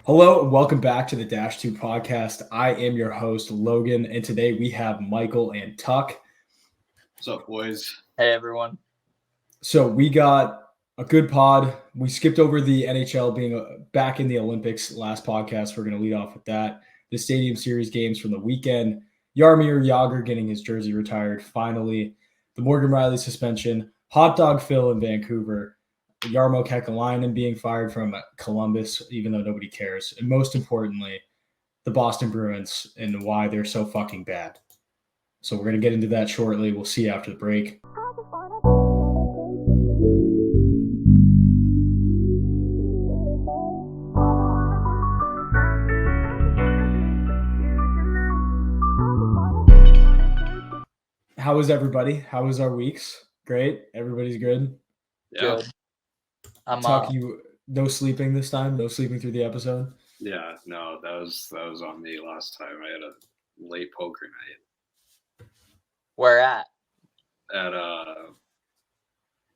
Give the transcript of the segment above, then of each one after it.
Hello and welcome back to the Dash 2 podcast. I am your host, Logan, and today we have Michael and Tuck. What's up, boys? Hey, everyone. So we got a good pod. We skipped over the NHL being back in the Olympics last podcast. We're going to lead off with that. The Stadium Series games from the weekend. Jagr getting his jersey retired finally. The Morgan Rielly suspension. Hot Dog Phil in Vancouver. Jarmo being fired from Columbus, even though nobody cares. And most importantly, the Boston Bruins and why they're so fucking bad. So we're going to get into that shortly. We'll see you after the break. How was everybody? How was our weeks? Great. Everybody's good. Yeah. Good. Tuck, you no sleeping this time? No sleeping through the episode? Yeah, no, that was on me last time. I had a late poker night. Where at? At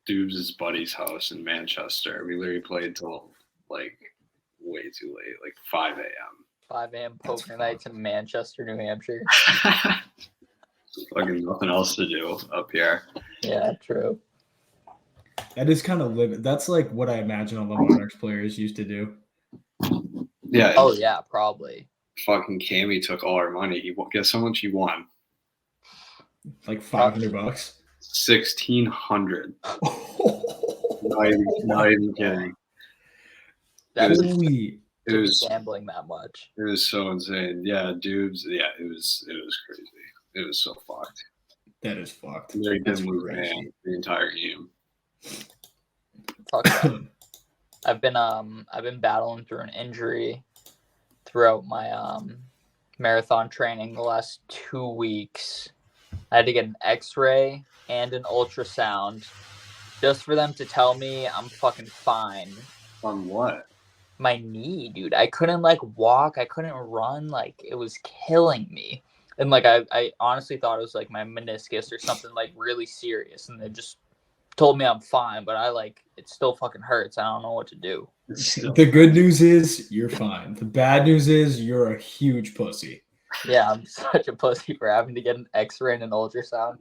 Dubes' buddy's house in Manchester. We literally played till like way too late, like 5 a.m. 5 a.m. poker nights in Manchester, New Hampshire. Fucking nothing else to do up here. Yeah, true. That is kind of living. That's like what I imagine all the Monarchs players used to do. Yeah. Oh, yeah, probably. Fucking Cammy took all our money. Guess how much he won? Like $500. 1,600. Not even kidding. That's It was gambling that much. It was so insane. Yeah, Dubes. Yeah, it was crazy. It was so fucked. That is fucked. They didn't move a hand the entire game. Fuck that. I've been battling through an injury throughout my marathon training the last 2 weeks. I had to get an X-ray and an ultrasound just for them to tell me I'm fucking fine. On what? My knee, dude. I couldn't walk. I couldn't run. It was killing me. And I honestly thought it was like my meniscus or something really serious. And they just told me I'm fine, but it still fucking hurts. I don't know what to do. The good news is you're fine. The bad news is you're a huge pussy. Yeah, I'm such a pussy for having to get an X-ray and an ultrasound.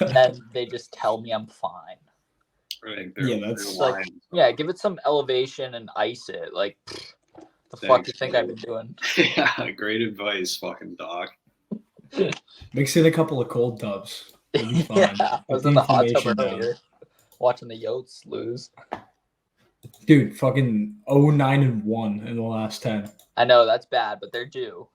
And then they just tell me I'm fine. Yeah, that's give it some elevation and ice it. The fuck do you think I've been doing? Yeah, great advice, fucking doc. Mix in a couple of cold tubs. Yeah, I was in the hot tub earlier watching the Yotes lose. Dude, fucking 0-9-1 in the last 10. I know, that's bad, but they're due.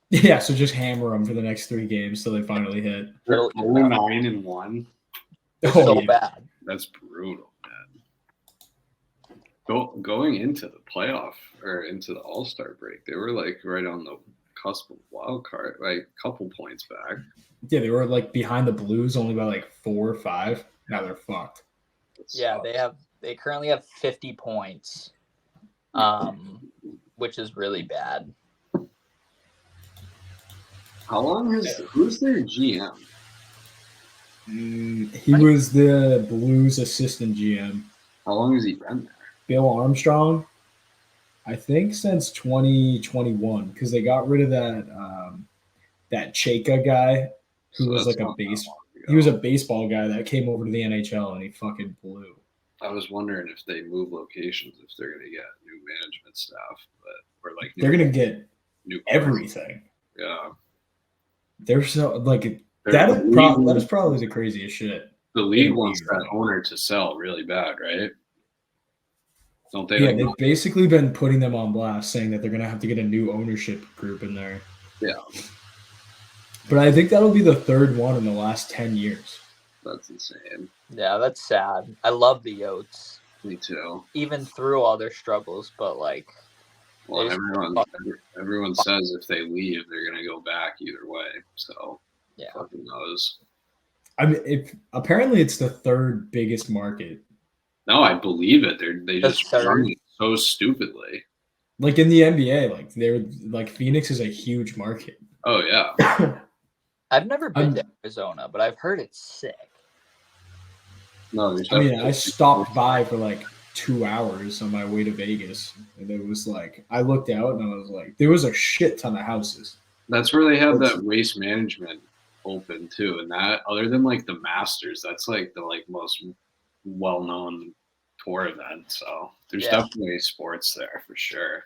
Yeah, so just hammer them for the next 3 games till they finally hit. 0-9-1. So bad. That's brutal, man. Going into the playoff or into the All-Star break, they were right on the cusp of wild card, a couple points back. Yeah, they were behind the Blues only by 4 or 5. Now they're fucked. Yeah, they currently have 50 points, which is really bad. Who's their GM? He was the Blues assistant GM. How long has he been there? Bill Armstrong, I think since 2021, because they got rid of that Chaka guy who was he was a baseball guy that came over to the NHL and he fucking blew. I was wondering if they move locations, if they're going to get new management staff, they're going to get new everything. Yeah, they're so that is probably the craziest shit. The league wants that owner to sell really bad, right? Don't they? Yeah, they've basically been putting them on blast, saying that they're going to have to get a new ownership group in there. Yeah. But I think that'll be the third one in the last 10 years. That's insane. Yeah, that's sad. I love the Yotes. Me too. Even through all their struggles, but well, everyone says if they leave, they're gonna go back either way. So yeah, fucking knows. I mean, apparently it's the third biggest market. No, I believe it. They just run so stupidly. In the NBA, they're Phoenix is a huge market. Oh yeah. I've never been to Arizona, but I've heard it's sick. No, I stopped by for 2 hours on my way to Vegas, and it was like I looked out and I was like, there was a shit ton of houses. That's where they have that waste management open too, and that other than like the Masters, that's like the most well-known tour event. So there's definitely sports there for sure.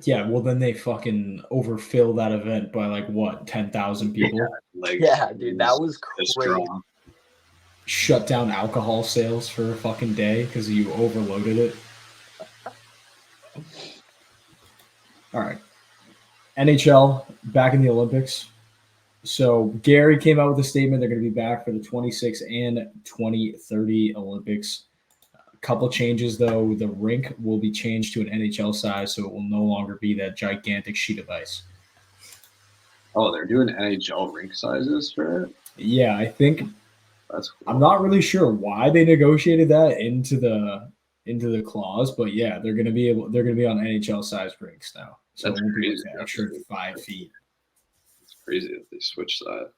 Yeah, well then they fucking overfill that event by like what 10,000 people. Yeah, dude, that was crazy. Shut down alcohol sales for a fucking day because you overloaded it. All right. NHL back in the Olympics. So Gary came out with a statement. They're going to be back for the 26 and 2030 Olympics. A couple changes, though. The rink will be changed to an NHL size, so it will no longer be that gigantic sheet of ice. Oh, they're doing NHL rink sizes for it? Yeah, I think that's cool. I'm not really sure why they negotiated that into the clause, but yeah, they're gonna be on NHL sized rinks now. So That's it won't be crazy. like the extra 5 feet. It's crazy that they switched that.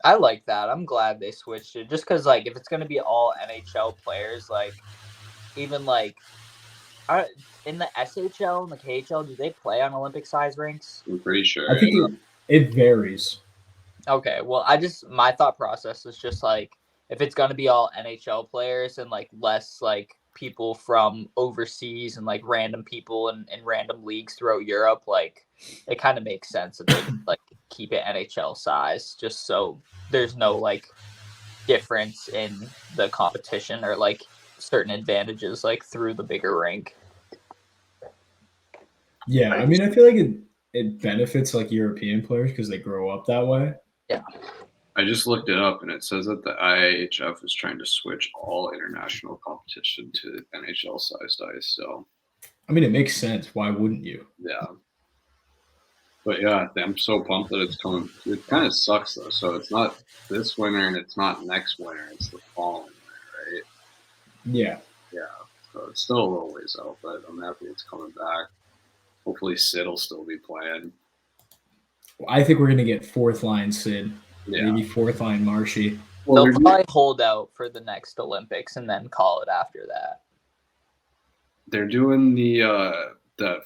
I like that. I'm glad they switched it. Just because, like, if it's gonna be all NHL players, like, even like, in the SHL and the KHL, do they play on Olympic size rinks? I'm pretty sure. I think it varies. Okay, well, my thought process is just like, if it's gonna be all NHL players and like less like people from overseas and like random people in random leagues throughout Europe, like it kind of makes sense that they like keep it NHL size, just so there's no like difference in the competition or like certain advantages like through the bigger rink. Yeah, I mean, I feel like it benefits like European players because they grow up that way. Yeah. I just looked it up, and it says that the IIHF is trying to switch all international competition to NHL-sized ice. So, I mean, it makes sense. Why wouldn't you? Yeah. But yeah, I'm so pumped that it's coming. It kind of sucks though. So it's not this winter, and it's not next winter. It's the following winter, right? Yeah. Yeah. So it's still a little ways out, but I'm happy it's coming back. Hopefully, Sid will still be playing. I think we're gonna get fourth line Sid. Yeah. Maybe fourth line Marshy. Well, they'll probably hold out for the next Olympics and then call it after that. They're doing the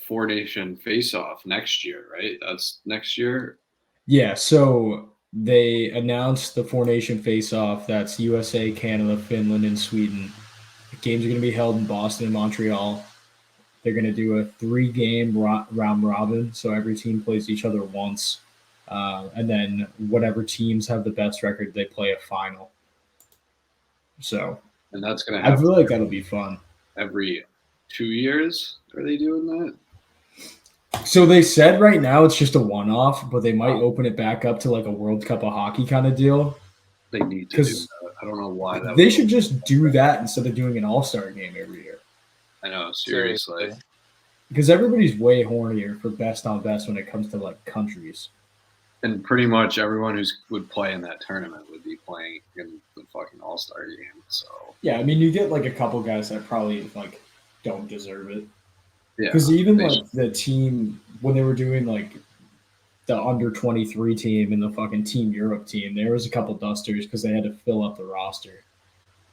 Four Nation face-off next year, right? That's next year. Yeah. So they announced the Four Nation face-off. That's USA, Canada, Finland, and Sweden. The games are going to be held in Boston and Montreal. They're going to do a 3-game round robin, so every team plays each other once. And then whatever teams have the best record, they play a final. So, and that's going to happen. I feel like that'll be fun. Every 2 years, are they doing that? So they said right now it's just a one-off, but they might open it back up to like a World Cup of Hockey kind of deal. They need to do that. I don't know why that. They should just do that instead of doing an all-star game every year. I know, seriously. Because everybody's way hornier for best on best when it comes to like countries. And pretty much everyone who would play in that tournament would be playing in the fucking all-star game. So yeah, I mean, you get like a couple guys that probably like don't deserve it. Yeah, because even like the team when they were doing like the under 23 team and the fucking Team Europe team, there was a couple dusters because they had to fill up the roster.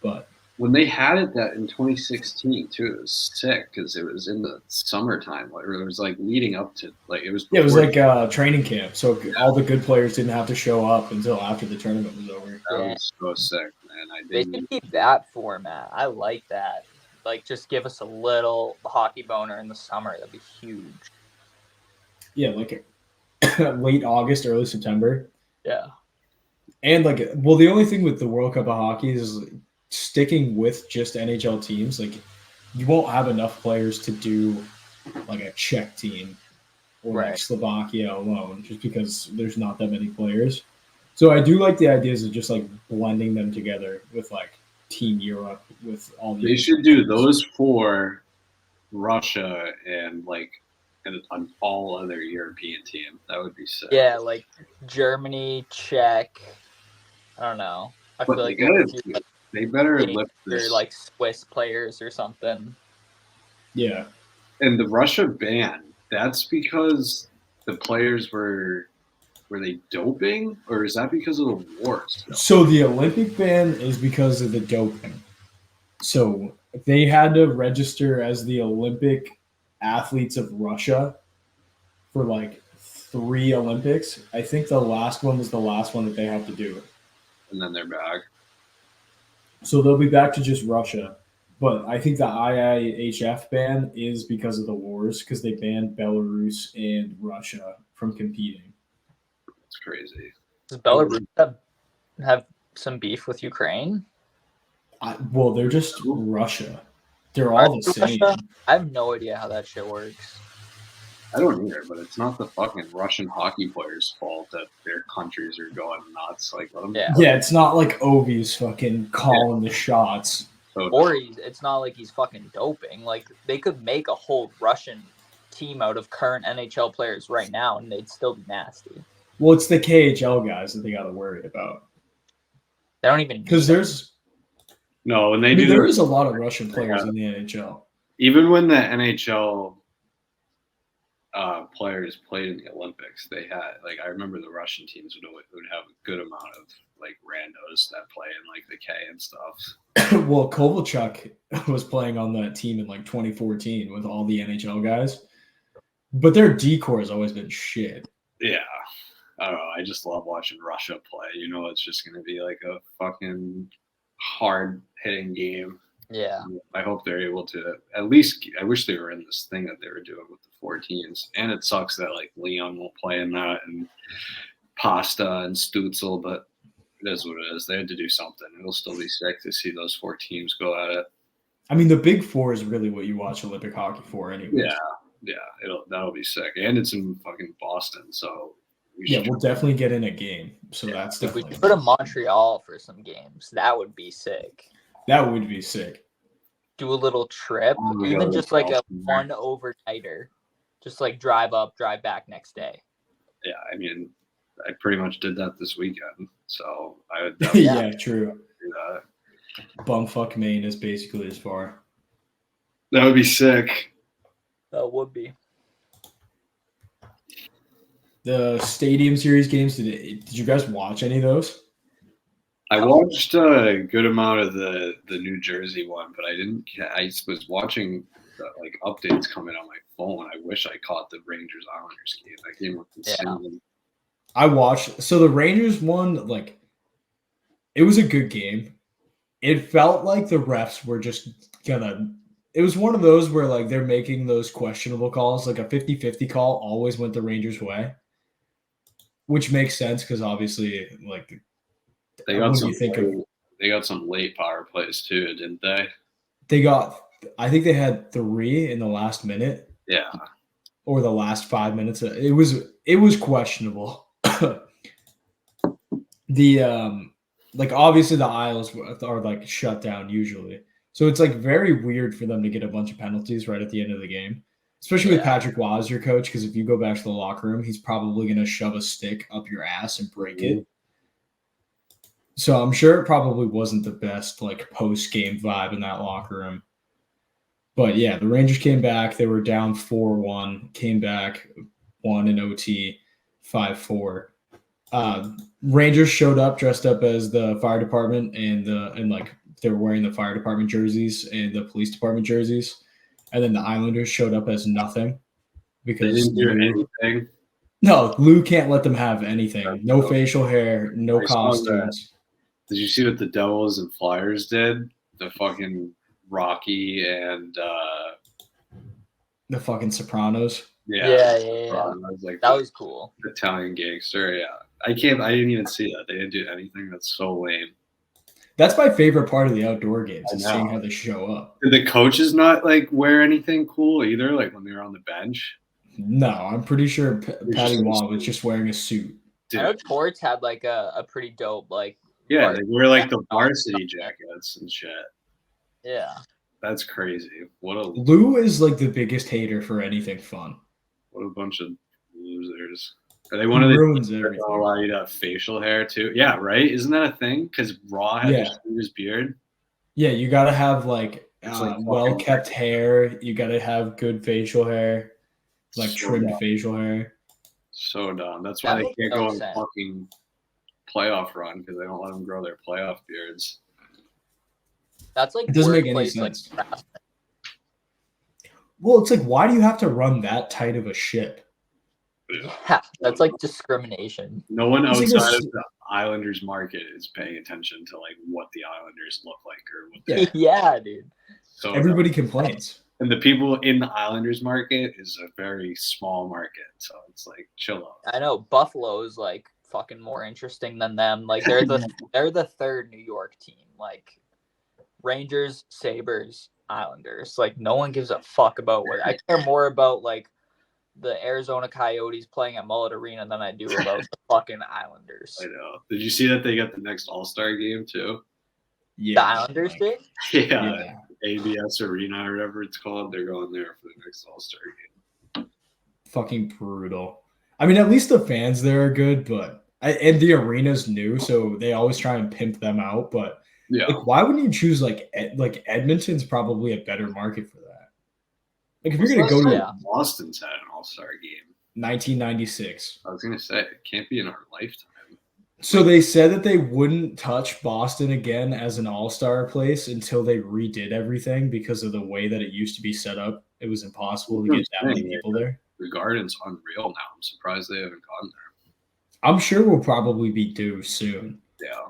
But when they had it that in 2016 too, it was sick because it was in the summertime. Like, it was like leading up to like it was. Yeah, it was like training camp, so all the good players didn't have to show up until after the tournament was over. That was so sick, man. They should keep that format. I like that. Like, just give us a little hockey boner in the summer. That'd be huge. Yeah, like late August, early September. Yeah. And like, well, the only thing with the World Cup of Hockey is sticking with just NHL teams. Like, you won't have enough players to do like a Czech team or like Slovakia alone, just because there's not that many players. So I do like the ideas of just like blending them together with like Team Europe with all the. They should do those for Russia and like and on all other European team. That would be sick. Yeah, like Germany, Czech. I don't know. I feel like they better lift this. Like Swiss players or something. Yeah. And the Russia ban, that's because the players were they doping, or is that because of the wars? So the Olympic ban is because of the doping. So they had to register as the Olympic athletes of Russia for like 3 Olympics. I think the last one was the last one that they have to do. And then they're back. So they'll be back to just Russia. But I think the IIHF ban is because of the wars, because they banned Belarus and Russia from competing. That's crazy. Does Belarus have some beef with Ukraine? Well, they're just Russia. They're all the same. I have no idea how that shit works. I don't either, but it's not the fucking Russian hockey players' fault that their countries are going nuts. Like, let them yeah, it's not like Ovi's fucking calling the shots. Or it's not like he's fucking doping. Like, they could make a whole Russian team out of current NHL players right now, and they'd still be nasty. Well, it's the KHL guys that they got to worry about. They don't even because there's no, and they do. There is a lot of Russian players in the NHL. Even when the NHL players played in the Olympics, they had like I remember the Russian teams would have a good amount of like randos that play in like the K and stuff. Well, Kovalchuk was playing on that team in like 2014 with all the NHL guys, but their decor has always been shit. Yeah, I don't know. I just love watching Russia play. You know, it's just going to be like a fucking hard hitting game. Yeah. I hope they're able to at least. I wish they were in this thing that they were doing with the 4 teams. And it sucks that like Leon won't play in that and Pasta and Stutzel, but it is what it is. They had to do something. It'll still be sick to see those 4 teams go at it. I mean, the Big Four is really what you watch Olympic hockey for, anyway. Yeah, that'll be sick, and it's in fucking Boston, so we'll definitely get in a game. So that's definitely. If we could go to Montreal for some games, that would be sick. That would be sick. Do a little trip, even just like a 1 overnighter. Just like drive up, drive back next day. Yeah, I mean, I pretty much did that this weekend, so I would yeah, true. Do that. Bumfuck Maine is basically as far. That would be sick. That would be. The Stadium Series games, did you guys watch any of those? I watched a good amount of the New Jersey one, but I was watching the, like updates coming on my phone. I wish I caught the Rangers Islanders game. That game was insane. Yeah. I watched. So the Rangers won. Like, it was a good game. It felt like the refs were just gonna. It was one of those where like they're making those questionable calls. Like a 50-50 call always went the Rangers' way, which makes sense because obviously, like, they got some late power plays too, didn't they? They got. I think they had 3 in the last minute. Yeah. Or the last 5 minutes. It was questionable. Like obviously the Isles are like shut down usually. So it's like very weird for them to get a bunch of penalties right at the end of the game. Especially with Patrick Waugh as your coach, because if you go back to the locker room, he's probably gonna shove a stick up your ass and break it. So I'm sure it probably wasn't the best like post-game vibe in that locker room. But yeah, the Rangers came back. They were down 4-1, came back, won in OT, 5-4. Rangers showed up dressed up as the fire department and like they were wearing the fire department jerseys and the police department jerseys. And then the Islanders showed up as nothing because they didn't do anything. No, Lou can't let them have anything. No facial hair, no costumes. Did you see what the Devils and Flyers did? The fucking Rocky and the fucking Sopranos. Yeah. Like that was cool. Italian gangster. Yeah, I didn't even see that. They didn't do anything. That's so lame. That's my favorite part of the outdoor games is seeing how they show up. Did the coaches not like wear anything cool either? Like when they were on the bench? No, I'm pretty sure Patty Waugh was just wearing a suit. Dude. I know Torts had like a pretty dope like. Yeah, they wear like the varsity jackets and shit. Yeah. That's crazy. Lou is like the biggest hater for anything fun. What a bunch of losers. Are they one of the ruins everything? Allow you to have facial hair too? Yeah, right. Isn't that a thing? Because Raw had to shave his beard. Yeah, you got to have like well kept hair. You got to have good facial hair, like trimmed facial hair. So dumb. That's why they can't go on fucking playoff run because they don't let them grow their playoff beards. That's like it doesn't make any workplace, sense. like harassment. Well, it's like, why do you have to run that tight of a ship? Yeah, that's like discrimination. No one It's like outside a- of the Islanders market is paying attention to like what the Islanders look like or what Yeah. Yeah, dude. so Everybody complains. and the people in the Islanders market is a very small market, so it's like chill out. I know Buffalo is like fucking more interesting than them. Like they're the third New York team. Like Rangers, Sabres, Islanders. Like no one gives a fuck about what I care more about like the Arizona Coyotes playing at Mullet Arena than I do about the fucking Islanders. I know. Did you see that they got the next All-Star game too? Yeah, The Islanders like, did? Yeah. ABS Arena or whatever it's called. They're going there for the next All-Star game. Fucking brutal. I mean, at least the fans there are good, but and the arena's new, so they always try and pimp them out. But Yeah. like, why wouldn't you choose like Edmonton's probably a better market for that? Like if you're gonna go to Boston's had an All-Star game. 1996. I was gonna say it can't be in our lifetime. So they said that they wouldn't touch Boston again as an all-star place until they redid everything because of the way that it used to be set up. It was impossible to get that many people there. The Garden's unreal now. I'm surprised they haven't gone there. I'm sure we'll probably be due soon. Yeah.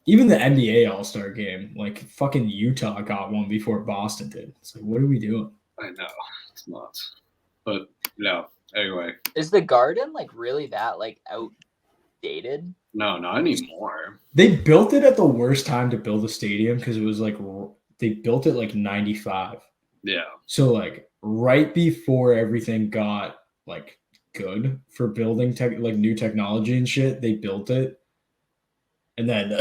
Even the NBA All-Star game, like fucking Utah got one before Boston did. It's like, what are we doing? I know. It's nuts. But yeah, anyway. Is the Garden like really that like outdated? No, not anymore. They built it at the worst time to build a stadium because it was like they built it like 95. Yeah. So like right before everything got like good for building like new technology and shit, they built it. And then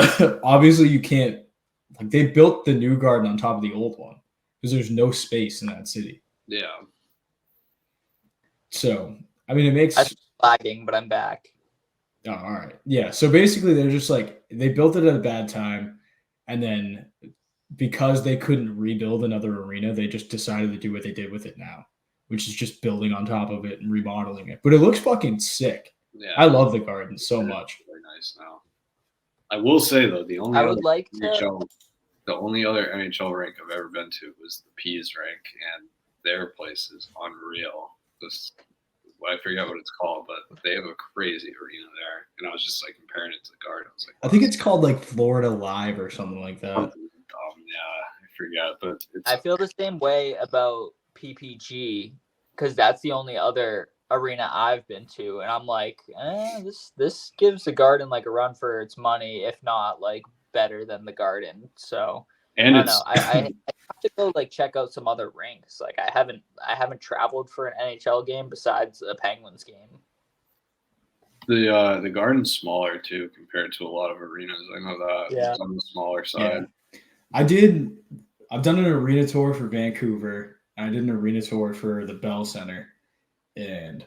obviously you can't like they built the new Garden on top of the old one because there's no space in that city. Yeah. So I mean it makes I'm lagging, but I'm back. Oh, all right. Yeah. So basically, they're just like they built it at a bad time, and then because they couldn't rebuild another arena, they just decided to do what they did with it now, which is just building on top of it and remodeling it. But it looks fucking sick. Yeah. I love the Garden so much. Very nice now. I will say though, the only I other would like NHL, the only other NHL rink I've ever been to was the Peas rink, and their place is unreal. I forget what it's called, but they have a crazy arena there. And I was just like comparing it to the Garden. I was like, I think it's called like Florida Live or something like that. yeah, I forget, but I feel the same way about PPG because that's the only other arena I've been to, and I'm like, this gives the Garden like a run for its money, if not like better than the Garden. So and I don't know. I have to go like check out some other rinks. Like I haven't traveled for an NHL game besides a Penguins game. the Garden's smaller too compared to a lot of arenas. I know that. Yeah. It's on the smaller side. Yeah. I've done an arena tour for Vancouver. And I did an arena tour for the Bell Center, and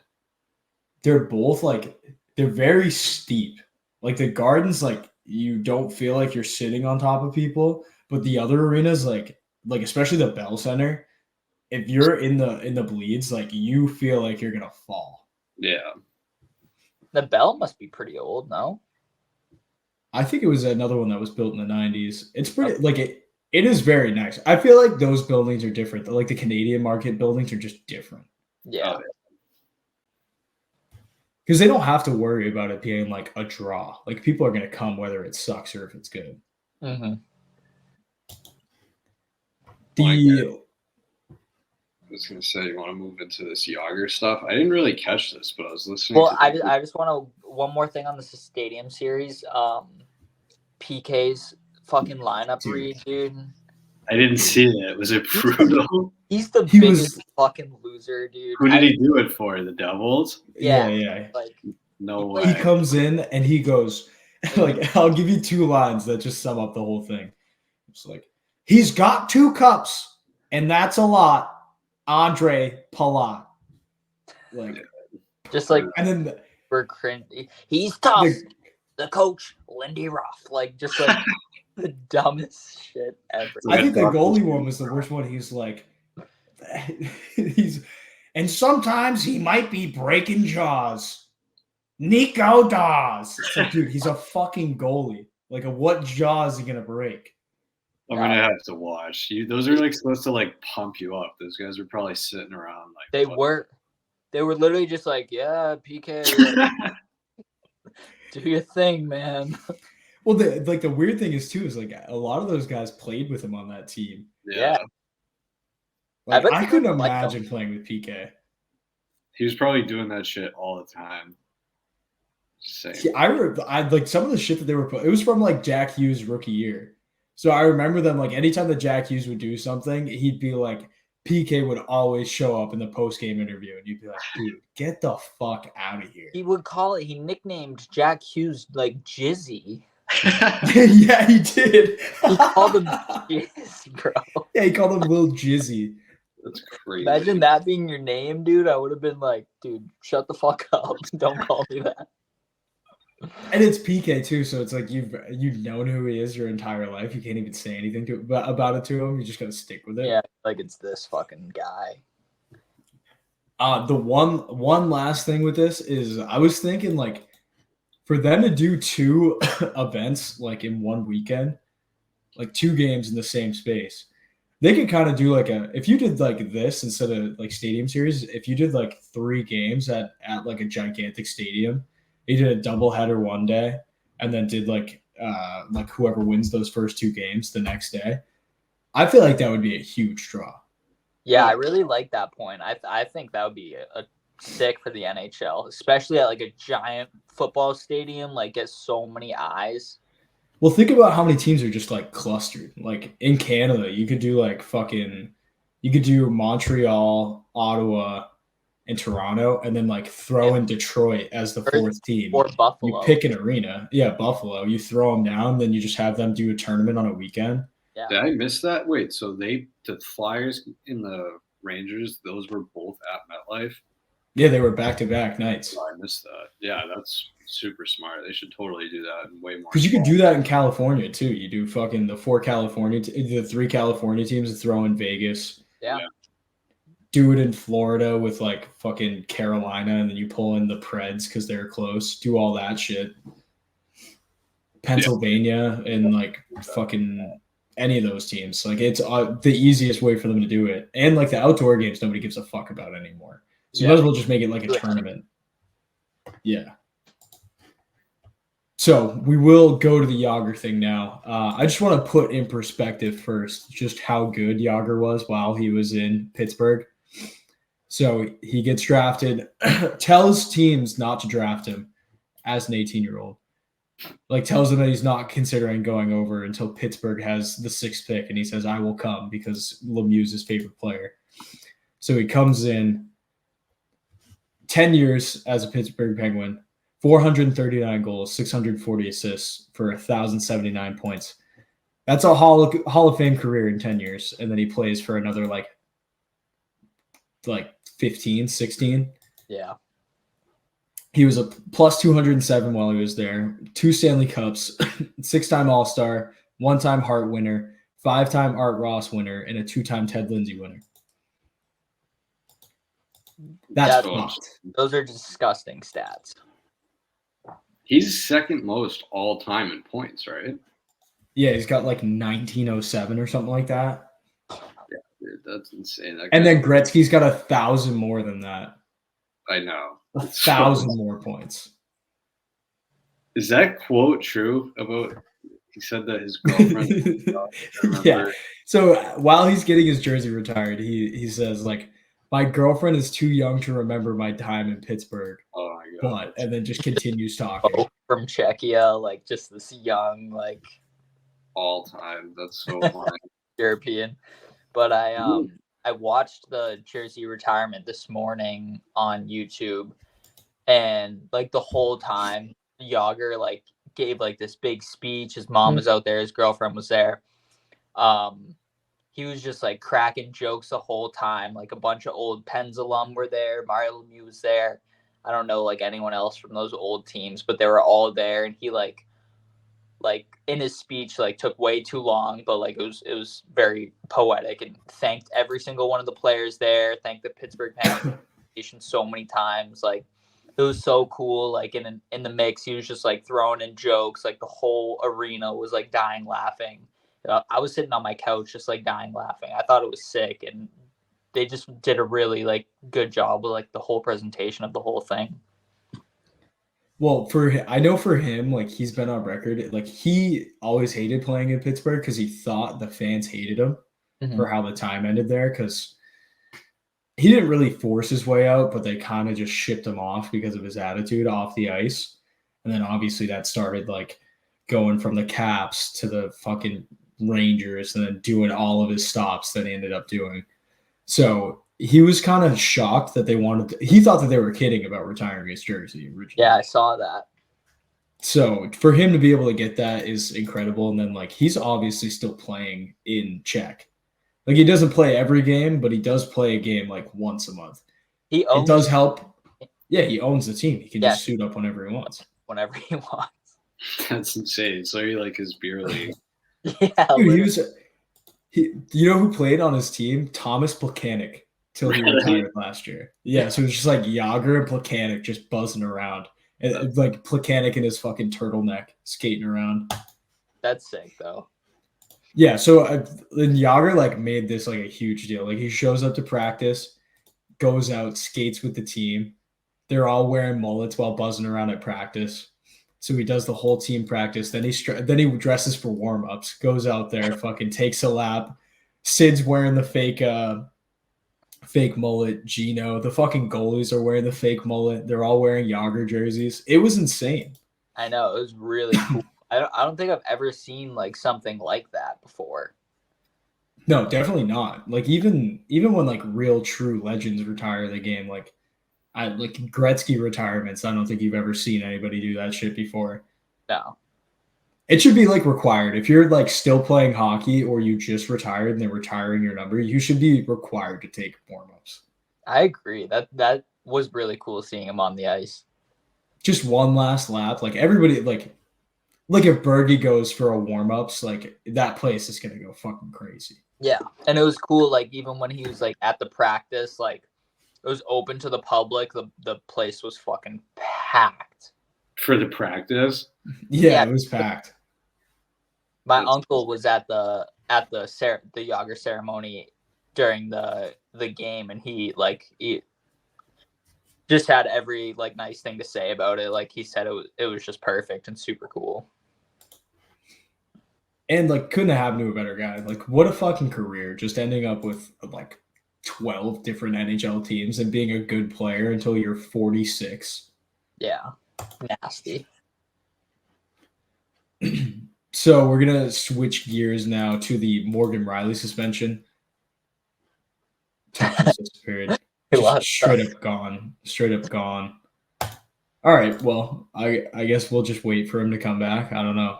they're both like they're very steep. Like the Garden's like you don't feel like you're sitting on top of people. But the other arenas, like especially the Bell Center, if you're in the bleeds, like you feel like you're gonna fall. Yeah. The Bell must be pretty old, no? I think it was another one that was built in the 90s. It's pretty like it is very nice. I feel like those buildings are different. Like the Canadian market buildings are just different. Yeah. Because they don't have to worry about it being like a draw. Like people are gonna come whether it sucks or if it's good. Mm-hmm. I was gonna say, you want to move into this Jagr stuff? I didn't really catch this, but I was listening. Well, I just want to one more thing on the Stadium series. PK's fucking lineup read, dude. I didn't see it. Was it brutal? He's the biggest fucking loser, dude. Who did he do it for? The Devils? Yeah. Like No way. He comes in and he goes, like, I'll give you two lines that just sum up the whole thing. It's like, he's got 2 cups, and that's a lot. Andre Palat. Like, just like, and then we're cringe. He's tough. The coach, Lindy Ruff. Like, just like the dumbest shit ever. I think the goalie one was the worst one. He's like, and sometimes he might be breaking jaws. Nico Dawes. It's like, dude, he's a fucking goalie. Like, what jaw is he gonna break? I'm gonna have to watch. Those are like supposed to like pump you up. Those guys are probably sitting around like They were literally just like, yeah, PK, do your thing, man. Well, the weird thing is too is like a lot of those guys played with him on that team. Yeah. Like I couldn't imagine playing with PK. He was probably doing that shit all the time. Same. See, I like some of the shit that they were it was from like Jack Hughes' rookie year. So I remember them like anytime that Jack Hughes would do something, he'd be like, PK would always show up in the post-game interview, and you'd be like, dude, get the fuck out of here. He nicknamed Jack Hughes like Jizzy. Yeah, he did. He called him Jizz, bro. Yeah, he called him Lil Jizzy. That's crazy. Imagine that being your name, dude. I would have been like, dude, shut the fuck up. Don't call me that. And it's PK too, so it's like you've known who he is your entire life. You can't even say anything about it to him. You just gotta stick with it. Yeah, like it's this fucking guy. The one last thing with this is I was thinking like for them to do 2 events like in one weekend, like 2 games in the same space, they could kind of do like if you did like this instead of like stadium series, if you did like 3 games at like a gigantic stadium, you did a doubleheader one day and then did like whoever wins those first 2 games the next day. I feel like that would be a huge draw. Yeah, I really like that point. I think that would be a sick for the NHL, especially at like a giant football stadium, like get so many eyes. Well, think about how many teams are just like clustered. Like in Canada, you could do Montreal, Ottawa, and Toronto, and then like throw in Detroit as the 4th team. Or Buffalo. You pick an arena. Yeah, Buffalo. You throw them down, then you just have them do a tournament on a weekend. Yeah. Did I miss that? Wait, so the Flyers and the Rangers, those were both at MetLife? Yeah, they were back-to-back nights. Oh, I missed that. Yeah, that's super smart. They should totally do that and way more. Because you could do that in California too. You do fucking the 3 California teams that throw in Vegas. Yeah. Do it in Florida with like fucking Carolina, and then you pull in the Preds because they're close. Do all that shit. Pennsylvania and like fucking any of those teams. Like it's the easiest way for them to do it. And like the outdoor games, nobody gives a fuck about anymore. So you might as well just make it like a tournament. Yeah. So we will go to the Jagr thing now. I just want to put in perspective first just how good Jagr was while he was in Pittsburgh. So he gets drafted, tells teams not to draft him as an 18-year-old. Like tells them that he's not considering going over until Pittsburgh has the 6th pick, and he says, I will come because Lemieux's his favorite player. So he comes in 10 years as a Pittsburgh Penguin, 439 goals, 640 assists for 1,079 points. That's a Hall of Fame career in 10 years. And then he plays for another like 15, 16. Yeah. He was a plus 207 while he was there. 2 Stanley Cups, 6-time All-Star, 1-time Hart winner, 5-time Art Ross winner, and a 2-time Ted Lindsay winner. That's fucked. Those are disgusting stats. He's second most all time in points, right? Yeah, he's got like 1907 or something like that. Yeah, dude, that's insane. And then Gretzky's got 1,000 more than that. I know. 1,000 more points. Is that quote true about he said that his girlfriend Yeah. So while he's getting his jersey retired, he says like, my girlfriend is too young to remember my time in Pittsburgh. Oh my god. And then just continues talking. From Czechia, like just this young, like all time. That's so funny. European. But I watched the jersey retirement this morning on YouTube, and like the whole time Jagr like gave like this big speech. His mom was out there, his girlfriend was there. He was just like cracking jokes the whole time. Like a bunch of old Pens alum were there. Mario Lemieux was there. I don't know like anyone else from those old teams, but they were all there. And he like in his speech like took way too long, but like it was very poetic and thanked every single one of the players there. Thanked the Pittsburgh Penguins so many times. Like it was so cool. Like in the mix, he was just like throwing in jokes. Like the whole arena was like dying laughing. I was sitting on my couch just like dying laughing. I thought it was sick, and they just did a really like good job with like the whole presentation of the whole thing. Well, I know for him, like he's been on record, like he always hated playing in Pittsburgh because he thought the fans hated him for how the time ended there, because he didn't really force his way out, but they kind of just shipped him off because of his attitude off the ice. And then obviously that started like going from the Caps to the fucking Rangers and then doing all of his stops that he ended up doing. So he was kind of shocked that he thought that they were kidding about retiring his jersey originally. Yeah, I saw that. So for him to be able to get that is incredible. And then like he's obviously still playing in Czech. Like he doesn't play every game, but he does play a game like once a month. It does help. Yeah, he owns the team. He can just suit up whenever he wants. Whenever he wants. That's insane. So he like his beer league. Yeah, dude, you know who played on his team? Thomas Plekanec till he retired last year. Yeah, so it was just like Jagr and Plekanec just buzzing around. And like Plekanec in his fucking turtleneck skating around. That's sick though. Yeah, so then Jagr like made this like a huge deal. Like he shows up to practice, goes out, skates with the team. They're all wearing mullets while buzzing around at practice. So he does the whole team practice. Then he dresses for warm-ups, goes out there, fucking takes a lap. Sid's wearing the fake mullet. Gino, the fucking goalies are wearing the fake mullet. They're all wearing Jagr jerseys. It was insane. I know, it was really cool. I don't think I've ever seen like something like that before. No, definitely not. Like even when like real true legends retire the game, like Gretzky retirements, I don't think you've ever seen anybody do that shit before. No. It should be like required. If you're like still playing hockey or you just retired and they're retiring your number, you should be required to take warm-ups. I agree. That was really cool seeing him on the ice. Just one last lap. Like everybody, like if Bergie goes for a warm-ups, like that place is gonna go fucking crazy. Yeah. And it was cool, like even when he was like at the practice, like it was open to the public. The place was fucking packed. For the practice? Yeah, it was packed. My uncle was at the Jagr ceremony during the game, and he just had every like nice thing to say about it. Like he said it was just perfect and super cool. And like couldn't have happened to a better guy. Like what a fucking career, just ending up with like 12 different NHL teams and being a good player until you're 46. Yeah. Nasty. So we're going to switch gears now to the Morgan Rielly suspension. Period. Straight up gone. All right. Well, I guess we'll just wait for him to come back. I don't know.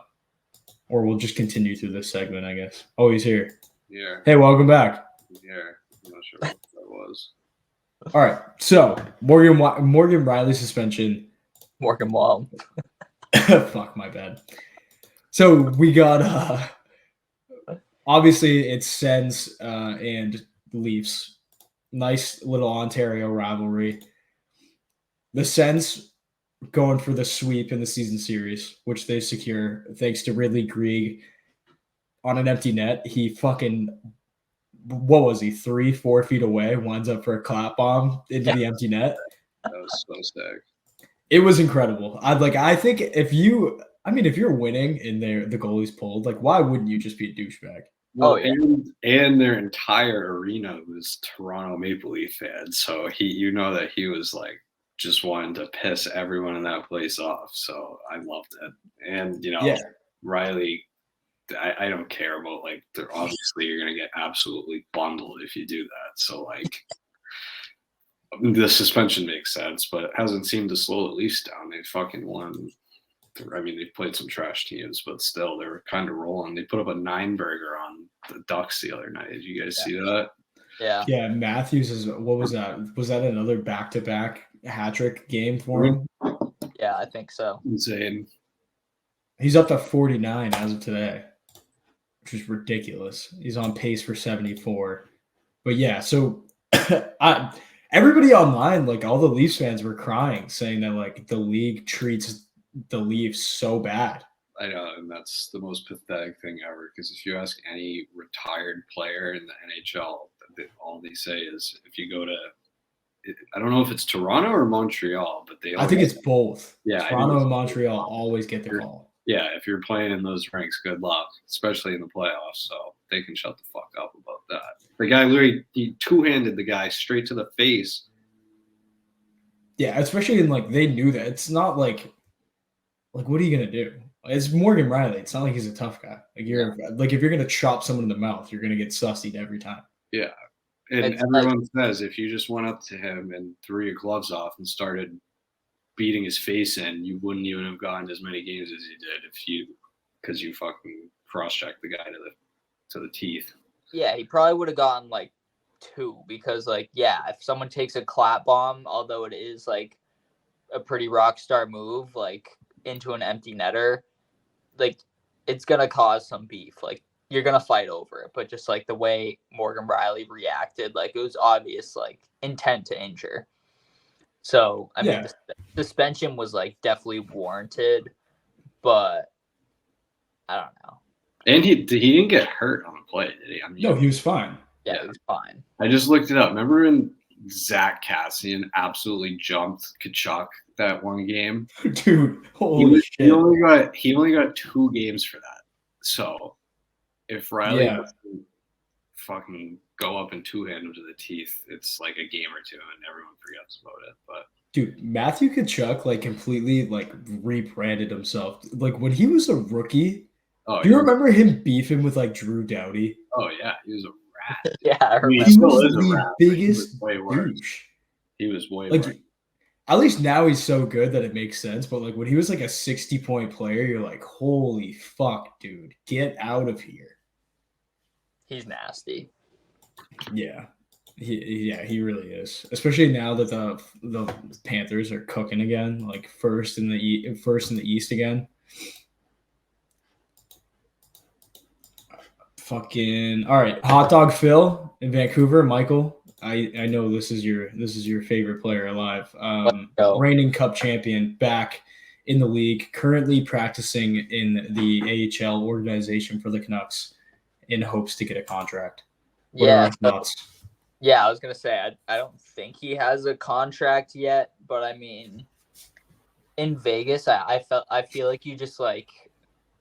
Or we'll just continue through this segment, I guess. Oh, he's here. Yeah. Hey, welcome back. Yeah. I'm not sure what that was. All right. So Morgan Rielly suspension. Morgan Wall. Fuck, my bad. So we got obviously it's Sens and Leafs. Nice little Ontario rivalry. The Sens going for the sweep in the season series, which they secure thanks to Ridley Greig on an empty net. He fucking, what was he, 3-4 feet away, winds up for a clap bomb into the empty net. That was so sick. It was incredible. I think if you're winning and the goalie's pulled, like why wouldn't you just be a douchebag? Well, and their entire arena was Toronto Maple Leaf fans, so he was like just wanting to piss everyone in that place off. So I loved it, and Rielly, I don't care about like obviously you're gonna get absolutely bundled if you do that. So like the suspension makes sense, but it hasn't seemed to slow the Leafs down. They fucking won. I mean, they've played some trash teams, but still, they were kind of rolling. They put up a 9-burger on the Ducks the other night. Did you guys see that? Yeah. Yeah, Matthews is. What was that? Was that another back-to-back hat-trick game for him? Yeah, I think so. Insane. He's up to 49 as of today, which is ridiculous. He's on pace for 74. But yeah, so everybody online, like all the Leafs fans were crying, saying that like the league treats the Leafs so bad. I know, and that's the most pathetic thing ever. Because if you ask any retired player in the NHL, all they say is if you go to, I don't know if it's Toronto or Montreal, but I think it's both. Yeah, Toronto and Montreal always get the call. Yeah, if you're playing in those ranks, good luck, especially in the playoffs. So they can shut the fuck up about that. The guy literally he two-handed the guy straight to the face. Yeah, especially in like they knew that. It's not like what are you gonna do? It's Morgan Rielly. It's not like he's a tough guy. Like like if you're gonna chop someone in the mouth, you're gonna get sussied every time. Yeah. And everyone says if you just went up to him and threw your gloves off and started beating his face in, you wouldn't even have gotten as many games as you did because you fucking cross-checked the guy to the teeth. Yeah, he probably would have gotten like 2 because if someone takes a clap bomb, although it is like a pretty rock star move, like into an empty netter, like it's gonna cause some beef. Like you're gonna fight over it, but just like the way Morgan Rielly reacted, like it was obvious, like intent to injure. So I mean, the suspension was like definitely warranted, but I don't know. And he didn't get hurt on the play, did he? I mean, no, he was fine. Yeah, he was fine. I just looked it up. Remember when Zach Kassian absolutely jumped Kachuk that one game? Dude, holy shit. He only got 2 games for that. So if Rielly doesn't fucking go up and two-hand him to the teeth, it's like a game or two and everyone forgets about it. But dude, Matthew Kachuk like completely like rebranded himself. Like when he was a rookie, do you remember him beefing with like Drew Doughty? Oh yeah, he was a rat. Yeah, I remember. He was the biggest douche. He was way like worse. At least now he's so good that it makes sense. But like when he was like a 60-point player, you're like, holy fuck, dude, get out of here. He's nasty. Yeah. He really is. Especially now that the Panthers are cooking again, like first in the East again. Fucking all right, Hot Dog Phil in Vancouver. Michael, I know this is your favorite player alive. Reigning Cup champion, back in the league, currently practicing in the AHL organization for the Canucks, in hopes to get a contract. Yeah, I was gonna say I don't think he has a contract yet, but I mean, in Vegas, I feel like you just like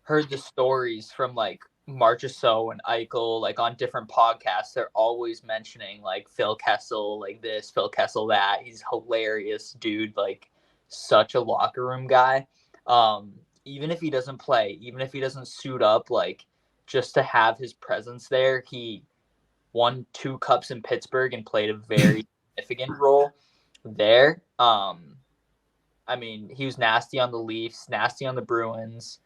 heard the stories from like Marchessault and Eichel, like on different podcasts. They're always mentioning like Phil Kessel, like this, Phil Kessel that. He's hilarious, dude. Like such a locker room guy. Even if he doesn't play, even if he doesn't suit up, like just to have his presence there. He won 2 cups in Pittsburgh and played a very significant role there. I mean, he was nasty on the Leafs, nasty on the Bruins.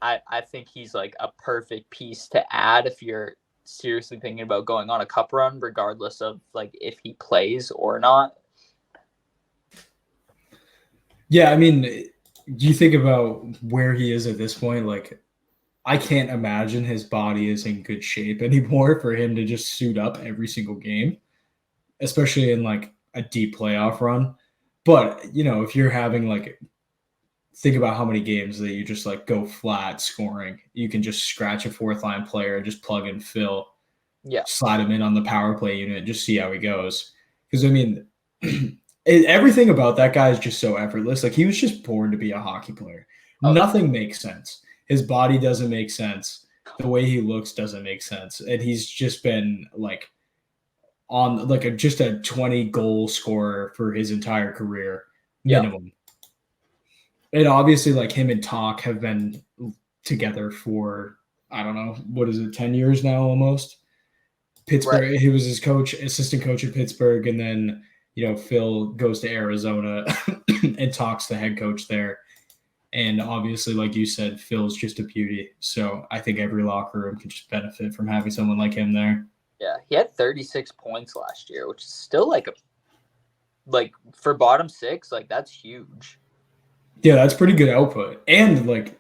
I think he's like a perfect piece to add if you're seriously thinking about going on a cup run, regardless of like if he plays or not. Yeah, I mean, you think about where he is at this point, like I can't imagine his body is in good shape anymore for him to just suit up every single game, especially in like a deep playoff run. But, you know, if you're having like, think about how many games that you just like go flat scoring. You can just scratch a 4th line player, just plug in Phil, slide him in on the power play unit, just see how he goes. Because I mean, everything about that guy is just so effortless. Like he was just born to be a hockey player. Nothing makes sense. His body doesn't make sense. The way he looks doesn't make sense. And he's just been like on like just a 20 goal scorer for his entire career minimum. And obviously like him and Talk have been together for, I don't know, what is it, 10 years now almost? Pittsburgh, right. He was his assistant coach at Pittsburgh. And then, you know, Phil goes to Arizona and Talk's the head coach there. And obviously, like you said, Phil's just a beauty. So I think every locker room could just benefit from having someone like him there. Yeah, he had 36 points last year, which is still like for bottom 6, like that's huge. Yeah, that's pretty good output. And like,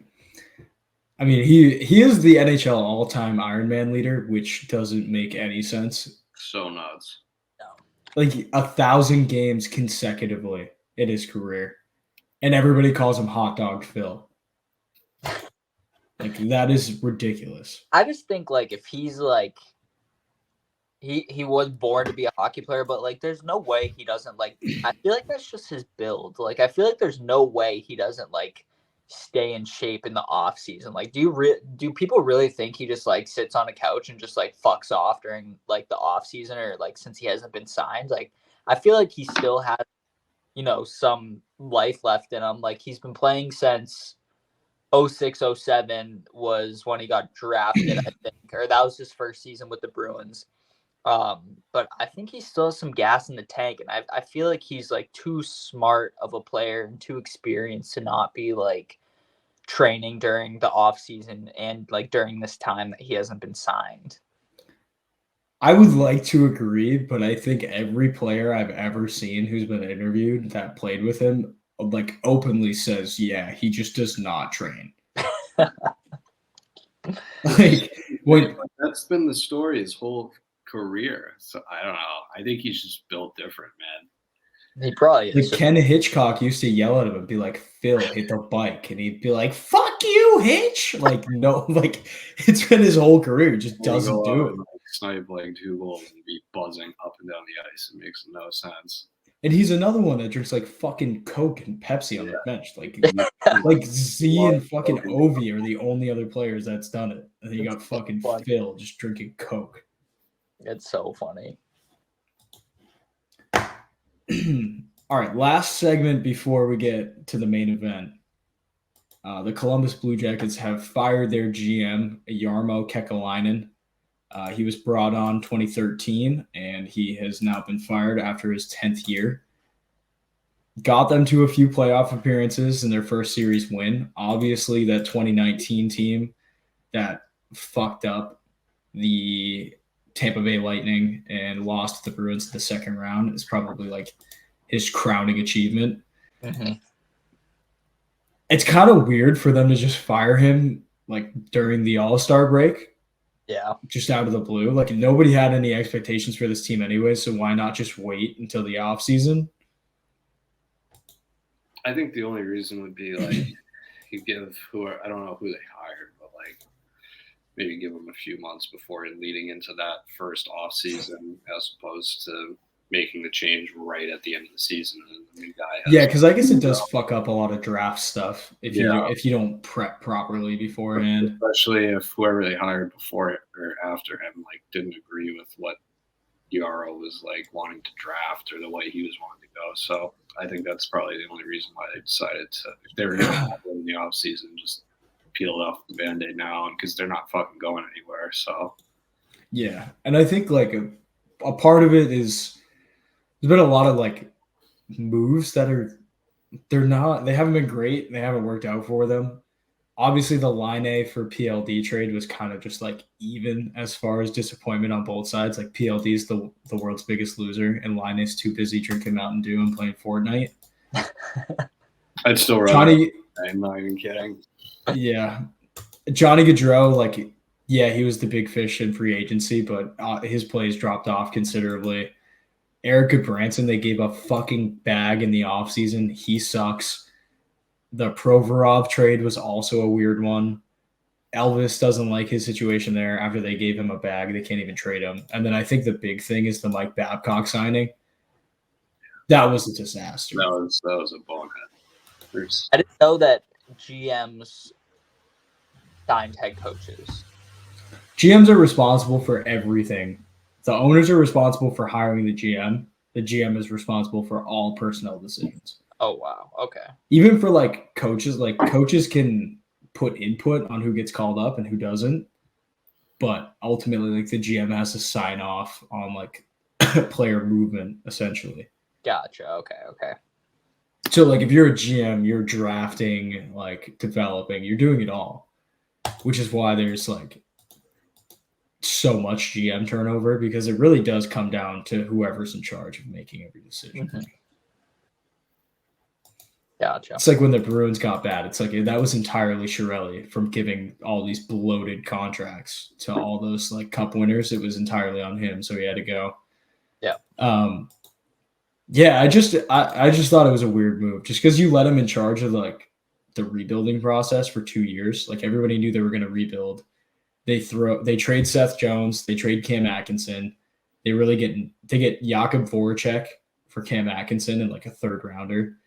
I mean, he is the NHL all-time Ironman leader, which doesn't make any sense. So nuts. No. Like 1,000 games consecutively in his career. And everybody calls him Hot Dog Phil. Like, that is ridiculous. I just think, like, if he's, like, he was born to be a hockey player, but, like, there's no way he doesn't, like, I feel like that's just his build. Like, I feel like there's no way he doesn't, like, stay in shape in the off season. Like, do people really think he just, like, sits on a couch and just, like, fucks off during, like, the off season, or, like, since he hasn't been signed? Like, I feel like he still has, you know, some life left in him. Like, he's been playing since 06, 07 was when he got drafted, I think, or that was his first season with the Bruins. But I think he still has some gas in the tank, and I feel like he's, like, too smart of a player and too experienced to not be, like, training during the off season and, like, during this time that he hasn't been signed. I would like to agree, but I think every player I've ever seen who's been interviewed that played with him, like, openly says, yeah, he just does not train. Like, that's been the story his whole career. So I don't know. I think he's just built different, man. He probably is. Like, Ken Hitchcock used to yell at him and be like, Phil, hit the bike. And he'd be like, fuck you, Hitch. Like, no, like, it's been his whole career. He just doesn't do it. Like, snipe like 2 goals and be buzzing up and down the ice. It makes no sense. And he's another one that drinks, like, fucking Coke and Pepsi on the bench. Like Z and fucking Ovi are the only other players that's done it. And then you got fucking Phil just drinking Coke. It's so funny. All right, last segment before we get to the main event. The Columbus Blue Jackets have fired their GM, Jarmo Kekalainen. He was brought on 2013, and he has now been fired after his 10th year. Got them to a few playoff appearances in their first series win. Obviously, that 2019 team that fucked up the Tampa Bay Lightning and lost to the Bruins in the second round is probably, like, his crowning achievement. Mm-hmm. It's kind of weird for them to just fire him, like, during the All-Star break. Yeah. Just out of the blue. Like, nobody had any expectations for this team anyway, so why not just wait until the offseason? I think the only reason would be, like, you give I don't know who they hired, but, like, maybe give them a few months before leading into that first off season, as opposed to making the change right at the end of the season. And the new guy yeah, because I guess it does fuck up a lot of draft stuff if you don't prep properly beforehand. Especially if whoever they hired before it or after him, like, didn't agree with what Jarmo was, like, wanting to draft or the way he was wanting to go. So I think that's probably the only reason why they decided to, if they were going to have it in the off season, just peel it off the Band-Aid now, because they're not fucking going anywhere. So yeah, and I think, like, a part of it is there's been a lot of, like, moves that they haven't been great. They haven't worked out for them. Obviously, the Line for PLD trade was kind of just, like, even as far as disappointment on both sides. Like, PLD is the world's biggest loser, and Line's too busy drinking Mountain Dew and playing Fortnite. I'd still rather. I'm not even kidding. Yeah, Johnny Gaudreau, like, yeah, he was the big fish in free agency, but his plays dropped off considerably. Eric Goodbranson, they gave a fucking bag in the offseason. He sucks. The Provorov trade was also a weird one. Elvis doesn't like his situation there. After they gave him a bag, they can't even trade him. And then I think the big thing is the Mike Babcock signing. That was a disaster. That was a bonehead. I didn't know that GMs signed head coaches. GMs are responsible for everything. The owners are responsible for hiring the GM. The GM is responsible for all personnel decisions. Oh, wow. Okay. Even for, like, coaches can put input on who gets called up and who doesn't. But ultimately, like, the GM has to sign off on, like, player movement, essentially. Gotcha. Okay. So, like, if you're a GM, you're drafting, like, developing, you're doing it all. Which is why there's, like, so much GM turnover, because it really does come down to whoever's in charge of making every decision. Mm-hmm. Gotcha. It's like when the Bruins got bad. It's like that was entirely Rielly from giving all these bloated contracts to all those, like, cup winners. It was entirely on him, so he had to go. Yeah. Yeah, I just thought it was a weird move, just because you let him in charge of, like, the rebuilding process for 2 years. Like everybody knew they were going to rebuild. They trade Seth Jones, they trade Cam Atkinson. They get Jakub Voracek for Cam Atkinson and like a third rounder.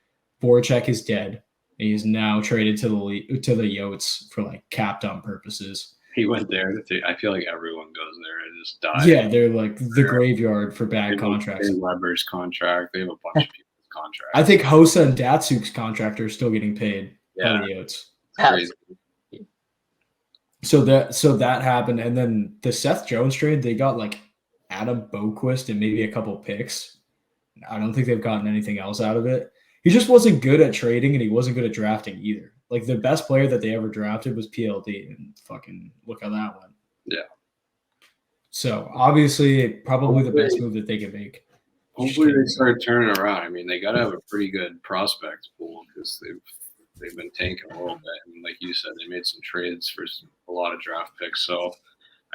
Voracek is dead. And he's now traded to the Yotes for like cap dump purposes. He went there. I feel like everyone goes there and just dies. Yeah, they're like the graveyard for bad contracts. Weber's contract. They have a bunch of people's contracts. I think Hossa and Datsuk's contract are still getting paid by the Yotes. Crazy. So that happened, and then the Seth Jones trade, they got like Adam Boquist and maybe a couple picks. I don't think they've gotten anything else out of it. He just wasn't good at trading, and he wasn't good at drafting either. Like the best player that they ever drafted was PLD, and fucking look how that went. Yeah. So obviously, probably the best move that they could make. Hopefully, they start turning around. I mean, they got to have a pretty good prospect pool because they've been tanking a little bit, and like you said, they made some trades for a lot of draft picks. So,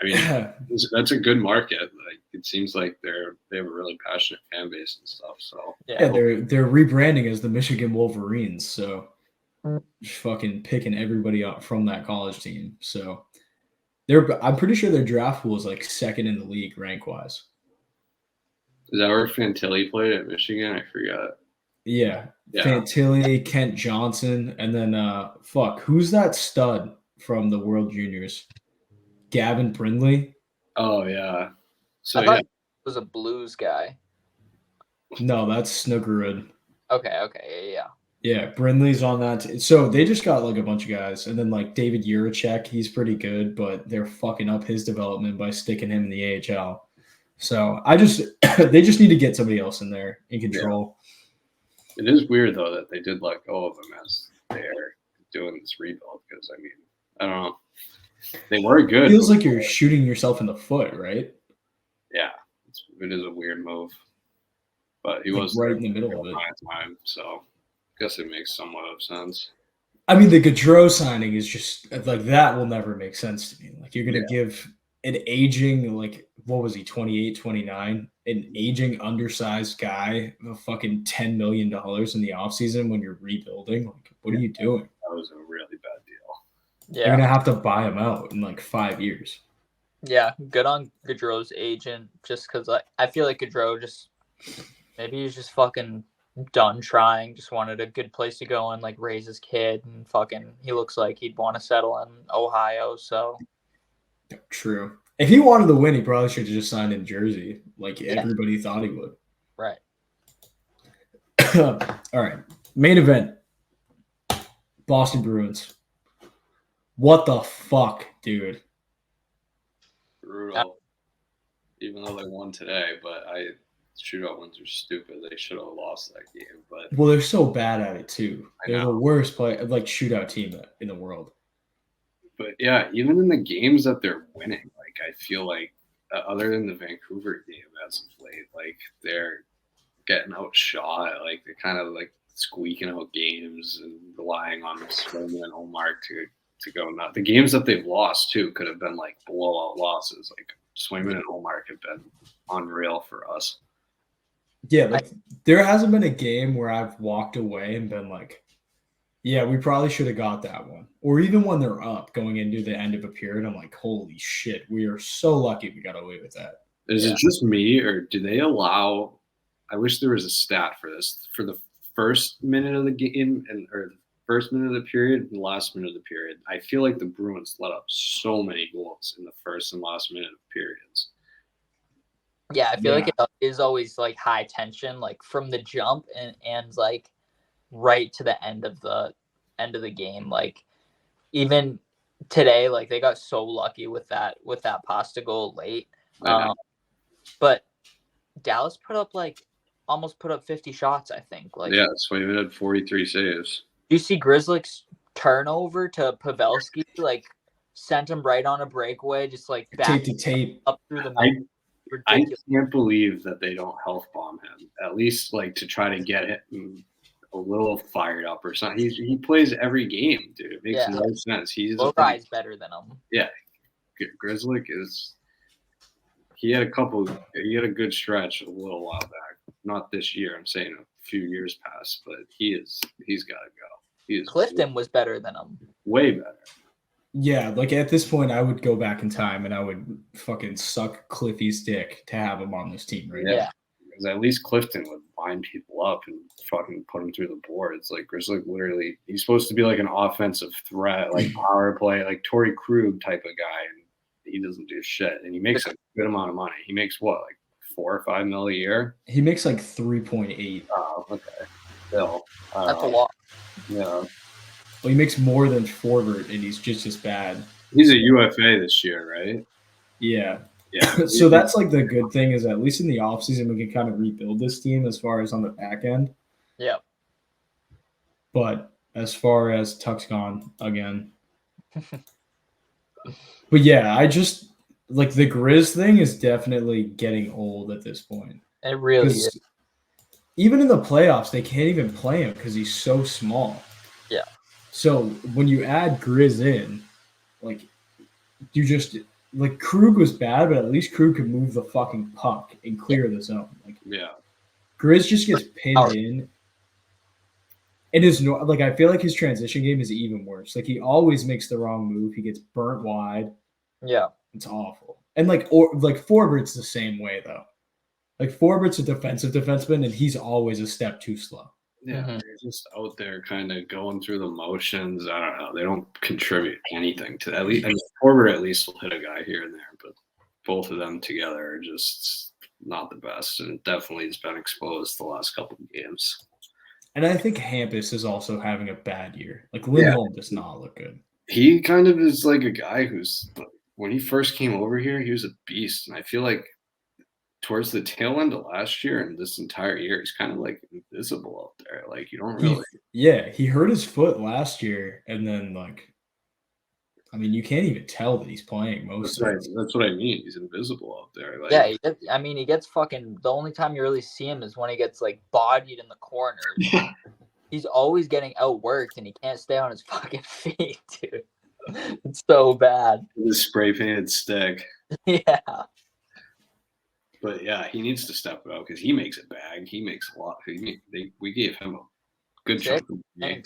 I mean, that's a good market. Like it seems like they have a really passionate fan base and stuff. So yeah, they're rebranding as the Michigan Wolverines. So just fucking picking everybody up from that college team. So I'm pretty sure their draft pool is like second in the league rank wise. Is that where Fantilli played at Michigan? I forgot. Yeah. Fantilli, Kent Johnson, and then who's that stud from the World Juniors? Gavin Brindley. Oh yeah. So I thought he was a Blues guy. No, that's Snuggerud. Okay, yeah. Yeah, Brindley's on that. So they just got like a bunch of guys, and then like David Juracek, he's pretty good, but they're fucking up his development by sticking him in the AHL. So they just need to get somebody else in there in control. Yeah. It is weird though that they did let go of him as they're doing this rebuild because I mean I don't know, they were good. It feels like you're shooting yourself in the foot, right? Yeah, it is a weird move, but he was right in the middle of it. Time, so I guess it makes somewhat of sense. I mean, the Gaudreau signing is just like that will never make sense to me. Like you're gonna give an aging, like what was he, 28, 29, an aging undersized guy a fucking $10 million in the offseason when you're rebuilding. Like, what are you doing? That was a really bad deal. Yeah. You're gonna have to buy him out in like 5 years. Yeah, good on Gaudreau's agent, just because I feel like Gaudreau maybe he's just fucking done trying, just wanted a good place to go and like raise his kid, and fucking he looks like he'd want to settle in Ohio. So true. If he wanted to win, he probably should have just signed in Jersey, like everybody thought he would. Right. All right. Main event. Boston Bruins. What the fuck, dude? Brutal. Even though they won today, but shootout wins are stupid. They should have lost that game. But well, they're so bad at it too. They're the worst shootout team in the world. But yeah, even in the games that they're winning, like I feel like other than the Vancouver game as of late, like they're getting outshot. Like they're kind of like squeaking out games and relying on Swayman and Omar to go nuts. The games that they've lost too could have been like blowout losses. Like Swayman and Omar have been unreal for us. Yeah, like there hasn't been a game where I've walked away and been like, yeah, we probably should have got that one. Or even when they're up going into the end of a period, I'm like, holy shit, we are so lucky we got away with that. Is it just me, or do they allow – I wish there was a stat for this. For the first minute of the game or the first minute of the period and the last minute of the period, I feel like the Bruins let up so many goals in the first and last minute of periods. Yeah, I feel like it is always like high tension, like from the jump and like right to the end of the game. Like even today, like they got so lucky with that pasta goal late. But Dallas almost put up 50 shots, I think. Like so we had 43 saves. You see Grizzlick's turnover to Pavelski, like sent him right on a breakaway, just like back to tape up through the middle. I can't believe that they don't health bomb him. At least like to try to get him a little fired up or something. He plays every game, dude. It makes no sense. He's guy's better than him. Yeah, Grizzlick is. He had a good stretch a little while back. Not this year. I'm saying a few years past, but he's got to go. Clifton was better than him. Way better. Yeah, like at this point, I would go back in time and I would fucking suck Cliffy's dick to have him on this team right now. Yeah. Because at least Clifton would line people up and fucking put him through the boards. Like Grizzly, literally, he's supposed to be like an offensive threat, like power play, like Torrey Krug type of guy, and he doesn't do shit. And he makes a good amount of money. He makes what, like $4 or $5 million a year? He makes like 3.8. Oh, okay. Still, That's a lot. Yeah. Well, he makes more than Forbert, and he's just as bad. He's a UFA this year, right? Yeah. Yeah. So that's like the good thing is at least in the offseason we can kind of rebuild this team as far as on the back end. Yeah. But as far as Tuck's gone again. But yeah, I just like the Grizz thing is definitely getting old at this point. It really is. Even in the playoffs, they can't even play him because he's so small. Yeah. So when you add Grizz in, like you just like Krug was bad, but at least Krug could move the fucking puck and clear the zone. Like Grizz just gets pinned in. It is no like I feel like his transition game is even worse. Like he always makes the wrong move. He gets burnt wide. Yeah. It's awful. And like Forbert's the same way though. Like Forbert's a defensive defenseman and he's always a step too slow. Yeah, they're just out there kind of going through the motions. I don't know. They don't contribute anything to that. At least, I mean, Forbert at least will hit a guy here and there, but both of them together are just not the best. And it definitely has been exposed the last couple of games. And I think Hampus is also having a bad year. Like Lindholm does not look good. He kind of is like a guy who's when he first came over here, he was a beast. And I feel like towards the tail end of last year and this entire year, he's kind of like invisible out there. Like you don't really. He hurt his foot last year, and then like, I mean, you can't even tell that he's playing most of it. That's what I mean. He's invisible out there. Like, yeah, he gets fucking. The only time you really see him is when he gets like bodied in the corner. Yeah. He's always getting outworked, and he can't stay on his fucking feet, dude. It's so bad. The spray painted stick. Yeah. But yeah, he needs to step it up because he makes it bag. He makes a lot. We gave him a good chunk of the game.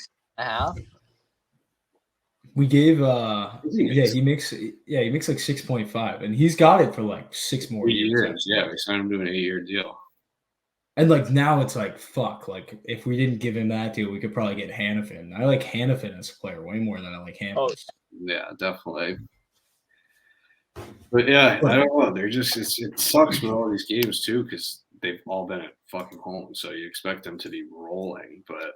We gave he makes like 6.5 and he's got it for like 6 more years. Yeah, we signed him to an 8-year deal. And like now it's like fuck, like if we didn't give him that deal, we could probably get Hannafin. I like Hannafin as a player way more than I like Hannafin. Oh, yeah, definitely. But yeah, I don't know. They're just it sucks with all these games too because they've all been at fucking home, so you expect them to be rolling. But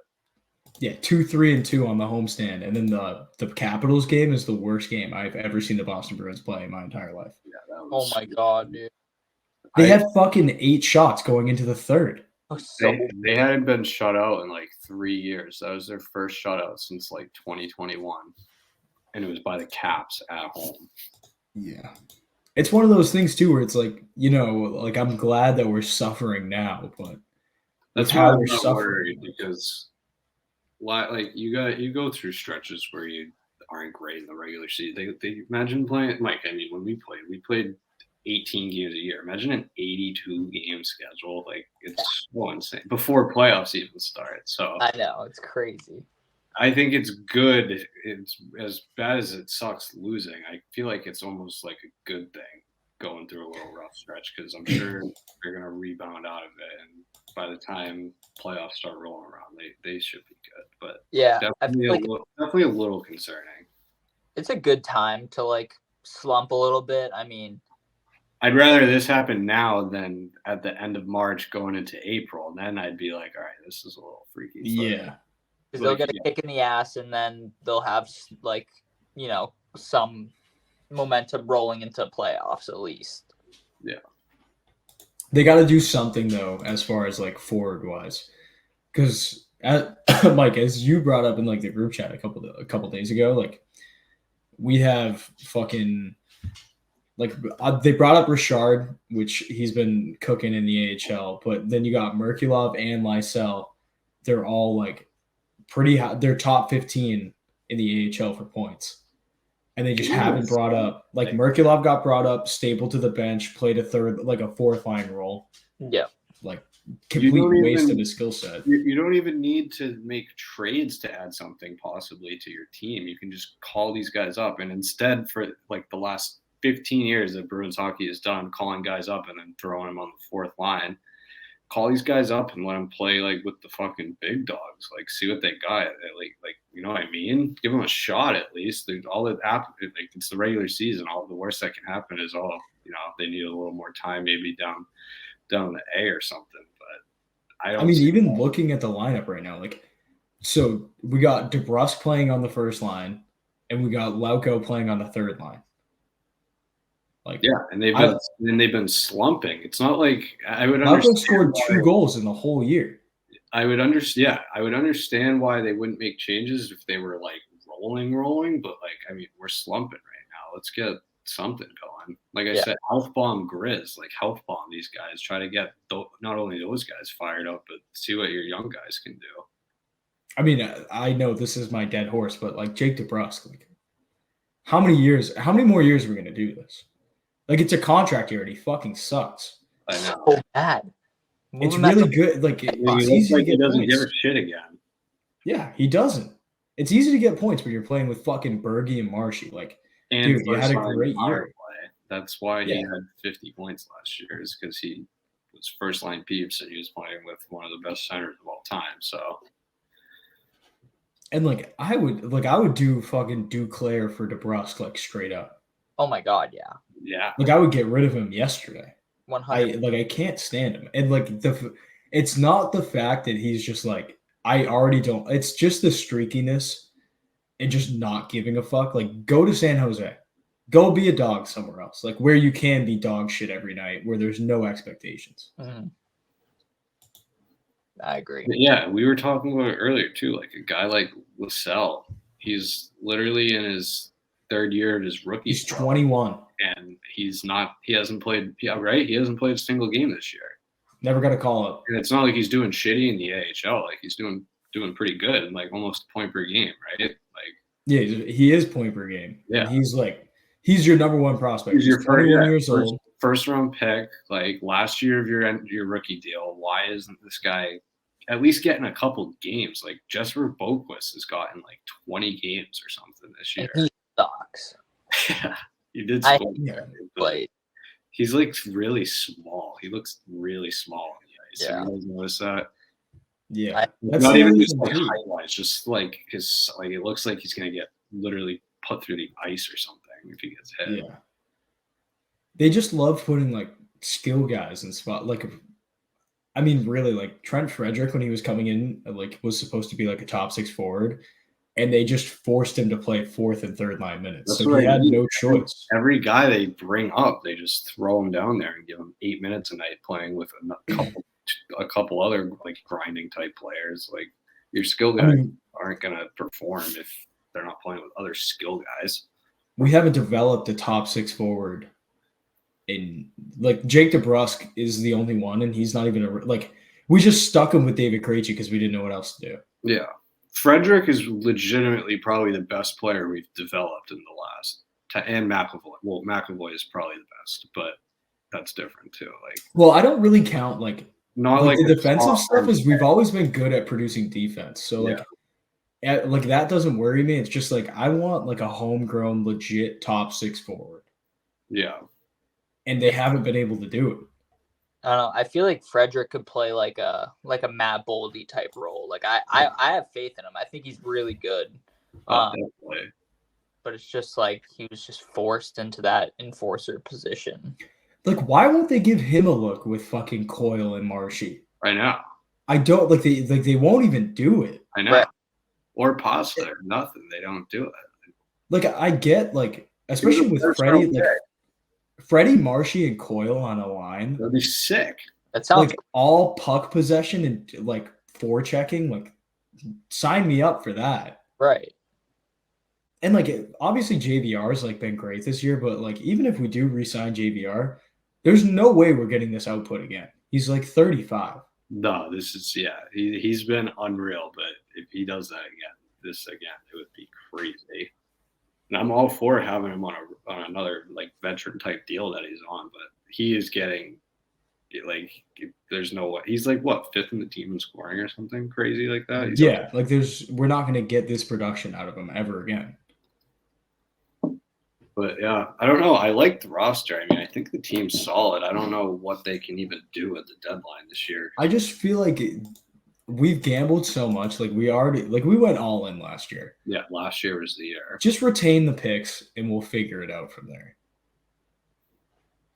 yeah, 2-3-2 on the homestand, and then the Capitals game is the worst game I've ever seen the Boston Bruins play in my entire life. Yeah, oh my god, dude! They had fucking 8 shots going into the third. They hadn't been shut out in like 3 years. That was their first shutout since like 2021, and it was by the Caps at home. Yeah. It's one of those things too where it's like, you know, like I'm glad that we're suffering now, but that's how we're suffering because like you go through stretches where you aren't great in the regular season. They imagine playing Mike, I mean when we played 18 games a year. Imagine an 82 game schedule. Like it's so insane before playoffs even start. So I know, it's crazy. I think it's good. It's as bad as it sucks losing. I feel like it's almost like a good thing going through a little rough stretch because I'm sure they're going to rebound out of it. And by the time playoffs start rolling around, they should be good. But yeah, definitely a little concerning. It's a good time to like slump a little bit. I mean, I'd rather this happen now than at the end of March going into April. And then I'd be like, all right, this is a little freaky. Yeah. Because they'll get a kick in the ass, and then they'll have like, you know, some momentum rolling into playoffs at least. Yeah, they got to do something though, as far as like forward wise, because Mike, as you brought up in like the group chat a couple days ago, like we have fucking like they brought up Richard, which he's been cooking in the AHL, but then you got Merkulov and Lysell. They're all like pretty high. They're top 15 in the AHL for points. And they just haven't brought up like Merkulov got brought up, stapled to the bench, played a fourth line role. Yeah. Like complete waste of his skill set. You don't even need to make trades to add something possibly to your team. You can just call these guys up, and instead, for like the last 15 years that Bruins hockey has done, calling guys up and then throwing them on the fourth line, call these guys up and let them play like with the fucking big dogs. Like, see what they got. Like you know what I mean? Give them a shot at least. All that happen, like, it's the regular season. All the worst that can happen is they need a little more time, maybe down the A or something. But I mean, even looking at the lineup right now, like, so we got DeBrusk playing on the first line, and we got Lauko playing on the third line. Like, yeah, and they've been slumping. It's not like I would understand. Lauko scored 2 goals in the whole year. I would understand. Yeah, I would understand why they wouldn't make changes if they were like rolling. But like, I mean, we're slumping right now. Let's get something going. Like I said, health bomb Grizz, like health bomb these guys. Try to get not only those guys fired up, but see what your young guys can do. I mean, I know this is my dead horse, but like Jake DeBrusk, like, how many more years are we gonna do this? Like, it's a contract year and he fucking sucks. I know. So bad. It's really good. Like, it's easy to get he doesn't points. give a shit again. Yeah, he doesn't. It's easy to get points when you're playing with fucking Bergie and Marshy. Like, and dude, you had a great year. That's why he had 50 points last year, is because he was first line peeps and he was playing with one of the best centers of all time. So, and like I would do fucking Duclair for DeBrusk, like, straight up. Oh my god, yeah. Yeah. Like, I would get rid of him yesterday. 100. I can't stand him. And like it's not the fact that he's just like, I already don't. It's just the streakiness and just not giving a fuck. Like, go to San Jose. Go be a dog somewhere else. Like, where you can be dog shit every night, where there's no expectations. Mm-hmm. I agree. Yeah, we were talking about it earlier too. Like, a guy like Lassell, he's literally in his third year of his rookie. He's 21. And he hasn't played a single game this year. Never got a call up. And it's not like he's doing shitty in the AHL. Like, he's doing pretty good, and like almost a point per game, right? Like, yeah, he is point per game. Yeah. And he's your number one prospect. He's your 21 years old. First round pick, like last year of your rookie deal. Why isn't this guy at least getting a couple games? Like, Jesper Boquist has gotten like 20 games or something this year. And he sucks. Yeah, he did. He's like really small. He looks really small on the ice. Yeah. Have you guys noticed that? Yeah, that's not even just like highlights. Just like it looks like he's gonna get literally put through the ice or something if he gets hit. Yeah, they just love putting like skill guys in spot. Like, I mean, really, like Trent Frederick when he was coming in, like, was supposed to be like a top 6 forward, and they just forced him to play 4th and 3rd line minutes. So he had no choice. Every guy they bring up, they just throw him down there and give him 8 minutes a night playing with a couple other like grinding type players. Like, your skill guys aren't gonna perform if they're not playing with other skill guys. We haven't developed a top 6 forward. In like, Jake DeBrusk is the only one, and he's not even we just stuck him with David Krejci because we didn't know what else to do. Yeah. Frederick is legitimately probably the best player we've developed in the last and McAvoy. Well, McAvoy is probably the best, but that's different too. Like, well, I don't really count not like the defensive stuff is we've always been good at producing defense. So like that doesn't worry me. It's just like I want like a homegrown legit top 6 forward. Yeah. And they haven't been able to do it. I don't know. I feel like Frederick could play like a Matt Boldy type role. Like, I have faith in him. I think he's really good. But it's just like he was just forced into that enforcer position. Like, why won't they give him a look with fucking Coyle and Marshy? I know. I don't they won't even do it. I know. Right. Or Pasta or nothing. They don't do it. Like, I get especially with Freddie, Freddie, Marshy, and Coyle on a line. That'd be sick. That sounds all puck possession and forechecking. Sign me up for that. Right. And obviously JVR's been great this year, but even if we do re-sign JVR, there's no way we're getting this output again. He's 35. No, this is he's been unreal, but if he does that again, it would be crazy. And I'm all for having him on another veteran type deal that he's on, but he is getting there's no way. He's like what, 5th in the team in scoring or something crazy like that. We're not going to get this production out of him ever again. But yeah, I don't know. I like the roster. I mean, I think the team's solid. I don't know what they can even do at the deadline this year. I just feel like we've gambled so much. Like we went all in last year. Yeah, last year was the year. Just retain the picks and we'll figure it out from there.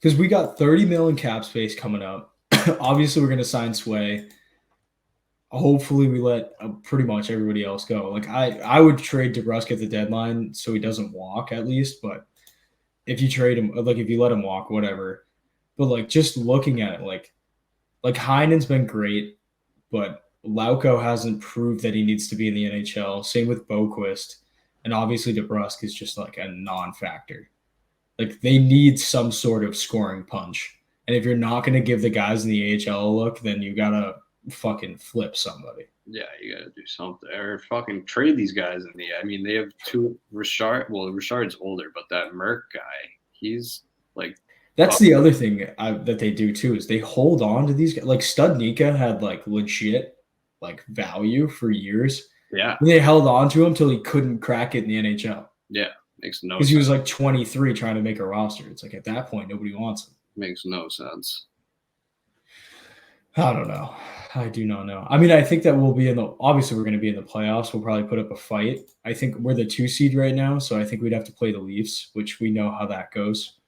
Because we got $30 million cap space coming up. Obviously, we're going to sign Sway. Hopefully, we let pretty much everybody else go. Like I would trade DeBrusk at the deadline so he doesn't walk at least. But if you trade him, like if you let him walk, whatever. But like just looking at it, like Heinen's been great, but Lauko hasn't proved that he needs to be in the NHL. Same with Boquist, and obviously DeBrusk is just like a non-factor. Like they need some sort of scoring punch. And if you're not going to give the guys in the AHL a look, then you got to fucking flip somebody. Yeah, you got to do something. Or fucking trade these guys in the – I mean, they have two – Richard's older, but that Merck guy, he's like – That's the other thing that they do too is they hold on to these guys. Like Studnicka had like legit like value for years. Yeah. And they held on to him till he couldn't crack it in the NHL. Yeah. Makes no sense. Because he was like 23 trying to make a roster. It's like at that point, nobody wants him. Makes no sense. I don't know. I do not know. I mean, I think that obviously we're going to be in the playoffs. We'll probably put up a fight. I think we're the 2 seed right now. So I think we'd have to play the Leafs, which we know how that goes.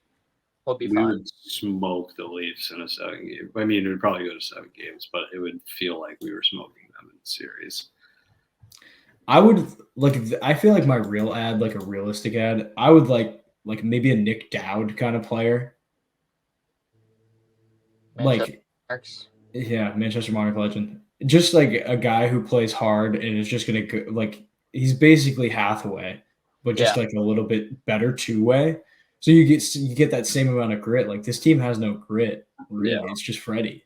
We'll be we fine. would smoke the Leafs in a 7 game. I mean, it would probably go to 7 games, but it would feel like we were smoking them in the series. I would I feel like my real ad, like a realistic ad, I would like maybe a Nick Dowd kind of player. Manchester Monarchs. Yeah, Manchester Monarch legend. Just like a guy who plays hard and is just going to like he's basically Hathaway, but just like a little bit better 2-way. So you get that same amount of grit. Like this team has no grit. Really. Yeah. It's just Freddie.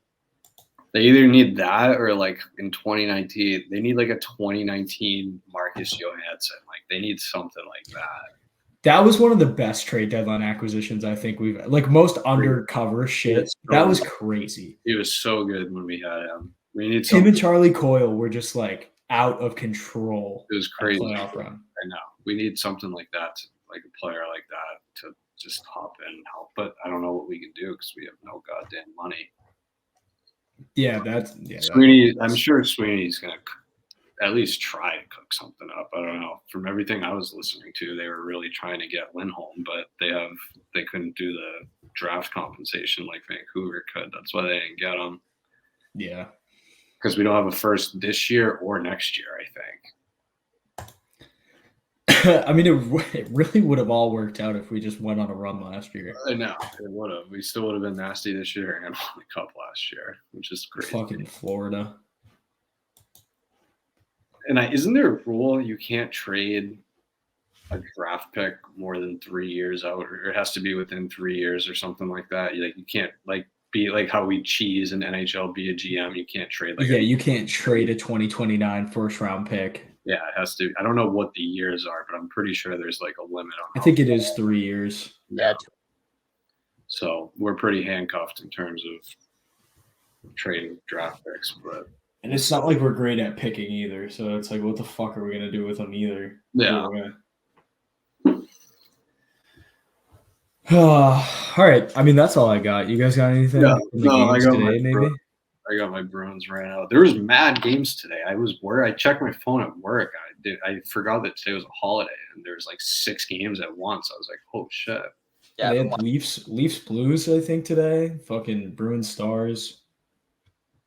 They either need that or like in 2019, they need like a 2019 Marcus Johansson. Like they need something like that. That was one of the best trade deadline acquisitions I think we've like most undercover shit. That was crazy. He was so good when we had him. We need him and Charlie Coyle were just like out of control. It was crazy. Playoff run. I know. We need something like that, like a player like that to just hop in and help. But I don't know what we can do because we have no goddamn money. Yeah, Sweeney. I'm sure Sweeney's gonna at least try to cook something up. I don't know. From everything I was listening to, they were really trying to get Lindholm, but they couldn't do the draft compensation like Vancouver could. That's why they didn't get him. Yeah, because we don't have a first this year or next year, I think. I mean, it really would have all worked out if we just went on a run last year. I know, it would have. We still would have been nasty this year and won the cup last year, which is crazy. Fucking Florida. And isn't there a rule you can't trade a draft pick more than 3 years out, or it has to be within 3 years or something like that? Like you can't be like how we cheese in NHL, be a GM. You can't trade you can't trade a 2029 first round pick. Yeah, it has to. I don't know what the years are, but I'm pretty sure there's like a limit on. I think it is 3 years. Yeah. So we're pretty handcuffed in terms of trading draft picks, but. And it's not like we're great at picking either. So it's like, what the fuck are we going to do with them either? Yeah. All right. I mean, that's all I got. You guys got anything? Yeah. No, I I got my Bruins right out. There was mad games today. I checked my phone at work. I forgot that today was a holiday, and there was like 6 games at once. I was like, oh shit. Yeah, they had Leafs Blues, I think, today. Fucking Bruins Stars.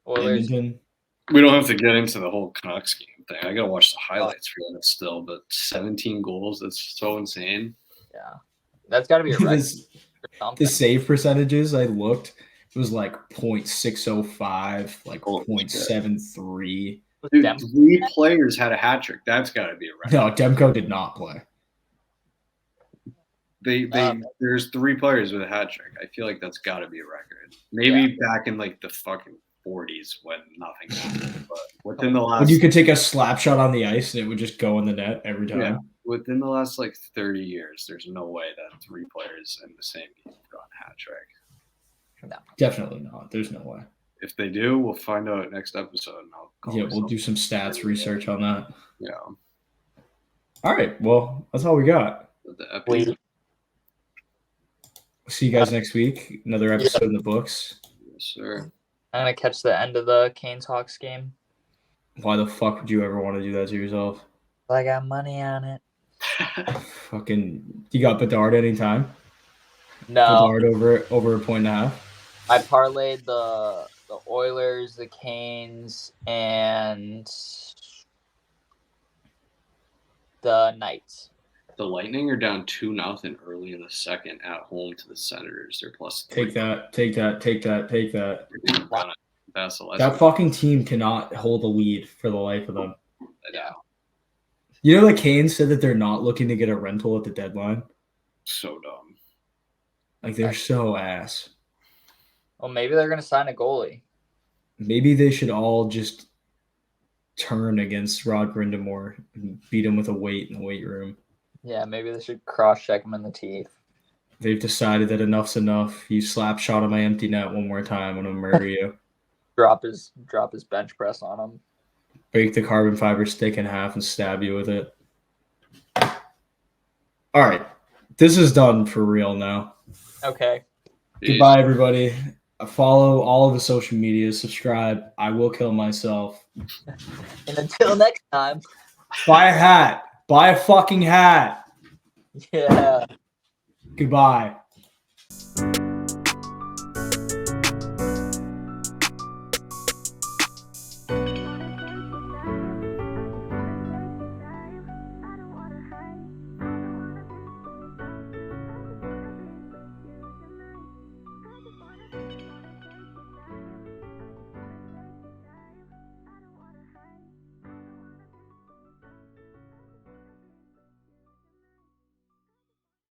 Edmonton. We don't have to get into the whole Canucks game thing. I gotta watch the highlights for that still, but 17 goals, that's so insane. Yeah. That's gotta be a record. The save percentages I looked, it was like 0.605, like 0.73. Dude, 3 players had a hat trick. That's gotta be a record. No, Demko did not play. There's 3 players with a hat trick. I feel like that's gotta be a record. Maybe back in like the fucking 40s when nothing happened, but within the last, when you could take a slap shot on the ice and it would just go in the net every time. Yeah, within the last like 30 years, there's no way that 3 players in the same game have gotten a hat trick. No. Definitely not. There's no way. If they do, we'll find out next episode. Yeah, we'll do some stats research on that. Yeah. All right. Well, that's all we got. See you guys next week. Another episode in the books. Yes, sir. I'm going to catch the end of the Canes-Hawks game. Why the fuck would you ever want to do that to yourself? I got money on it. Fucking, you got Bedard anytime? No. Bedard over 1.5. I parlayed the Oilers, the Canes, and the Knights. The Lightning are down 2-0 early in the second at home to the Senators. They're plus 3. Take that. That fucking team cannot hold a lead for the life of them. Yeah. You know, the Canes said that they're not looking to get a rental at the deadline. So dumb. Like, they're so ass. Well, maybe they're going to sign a goalie. Maybe they should all just turn against Rod Brindamore and beat him with a weight in the weight room. Yeah, maybe they should cross-check him in the teeth. They've decided that enough's enough. You slap shot on my empty net one more time, I'm going to murder you. Drop his bench press on him. Break the carbon fiber stick in half and stab you with it. All right. This is done for real now. Okay. Goodbye, everybody. Follow all of the social media. Subscribe. I will kill myself. And until next time. Buy a hat. Buy a fucking hat. Yeah. Goodbye.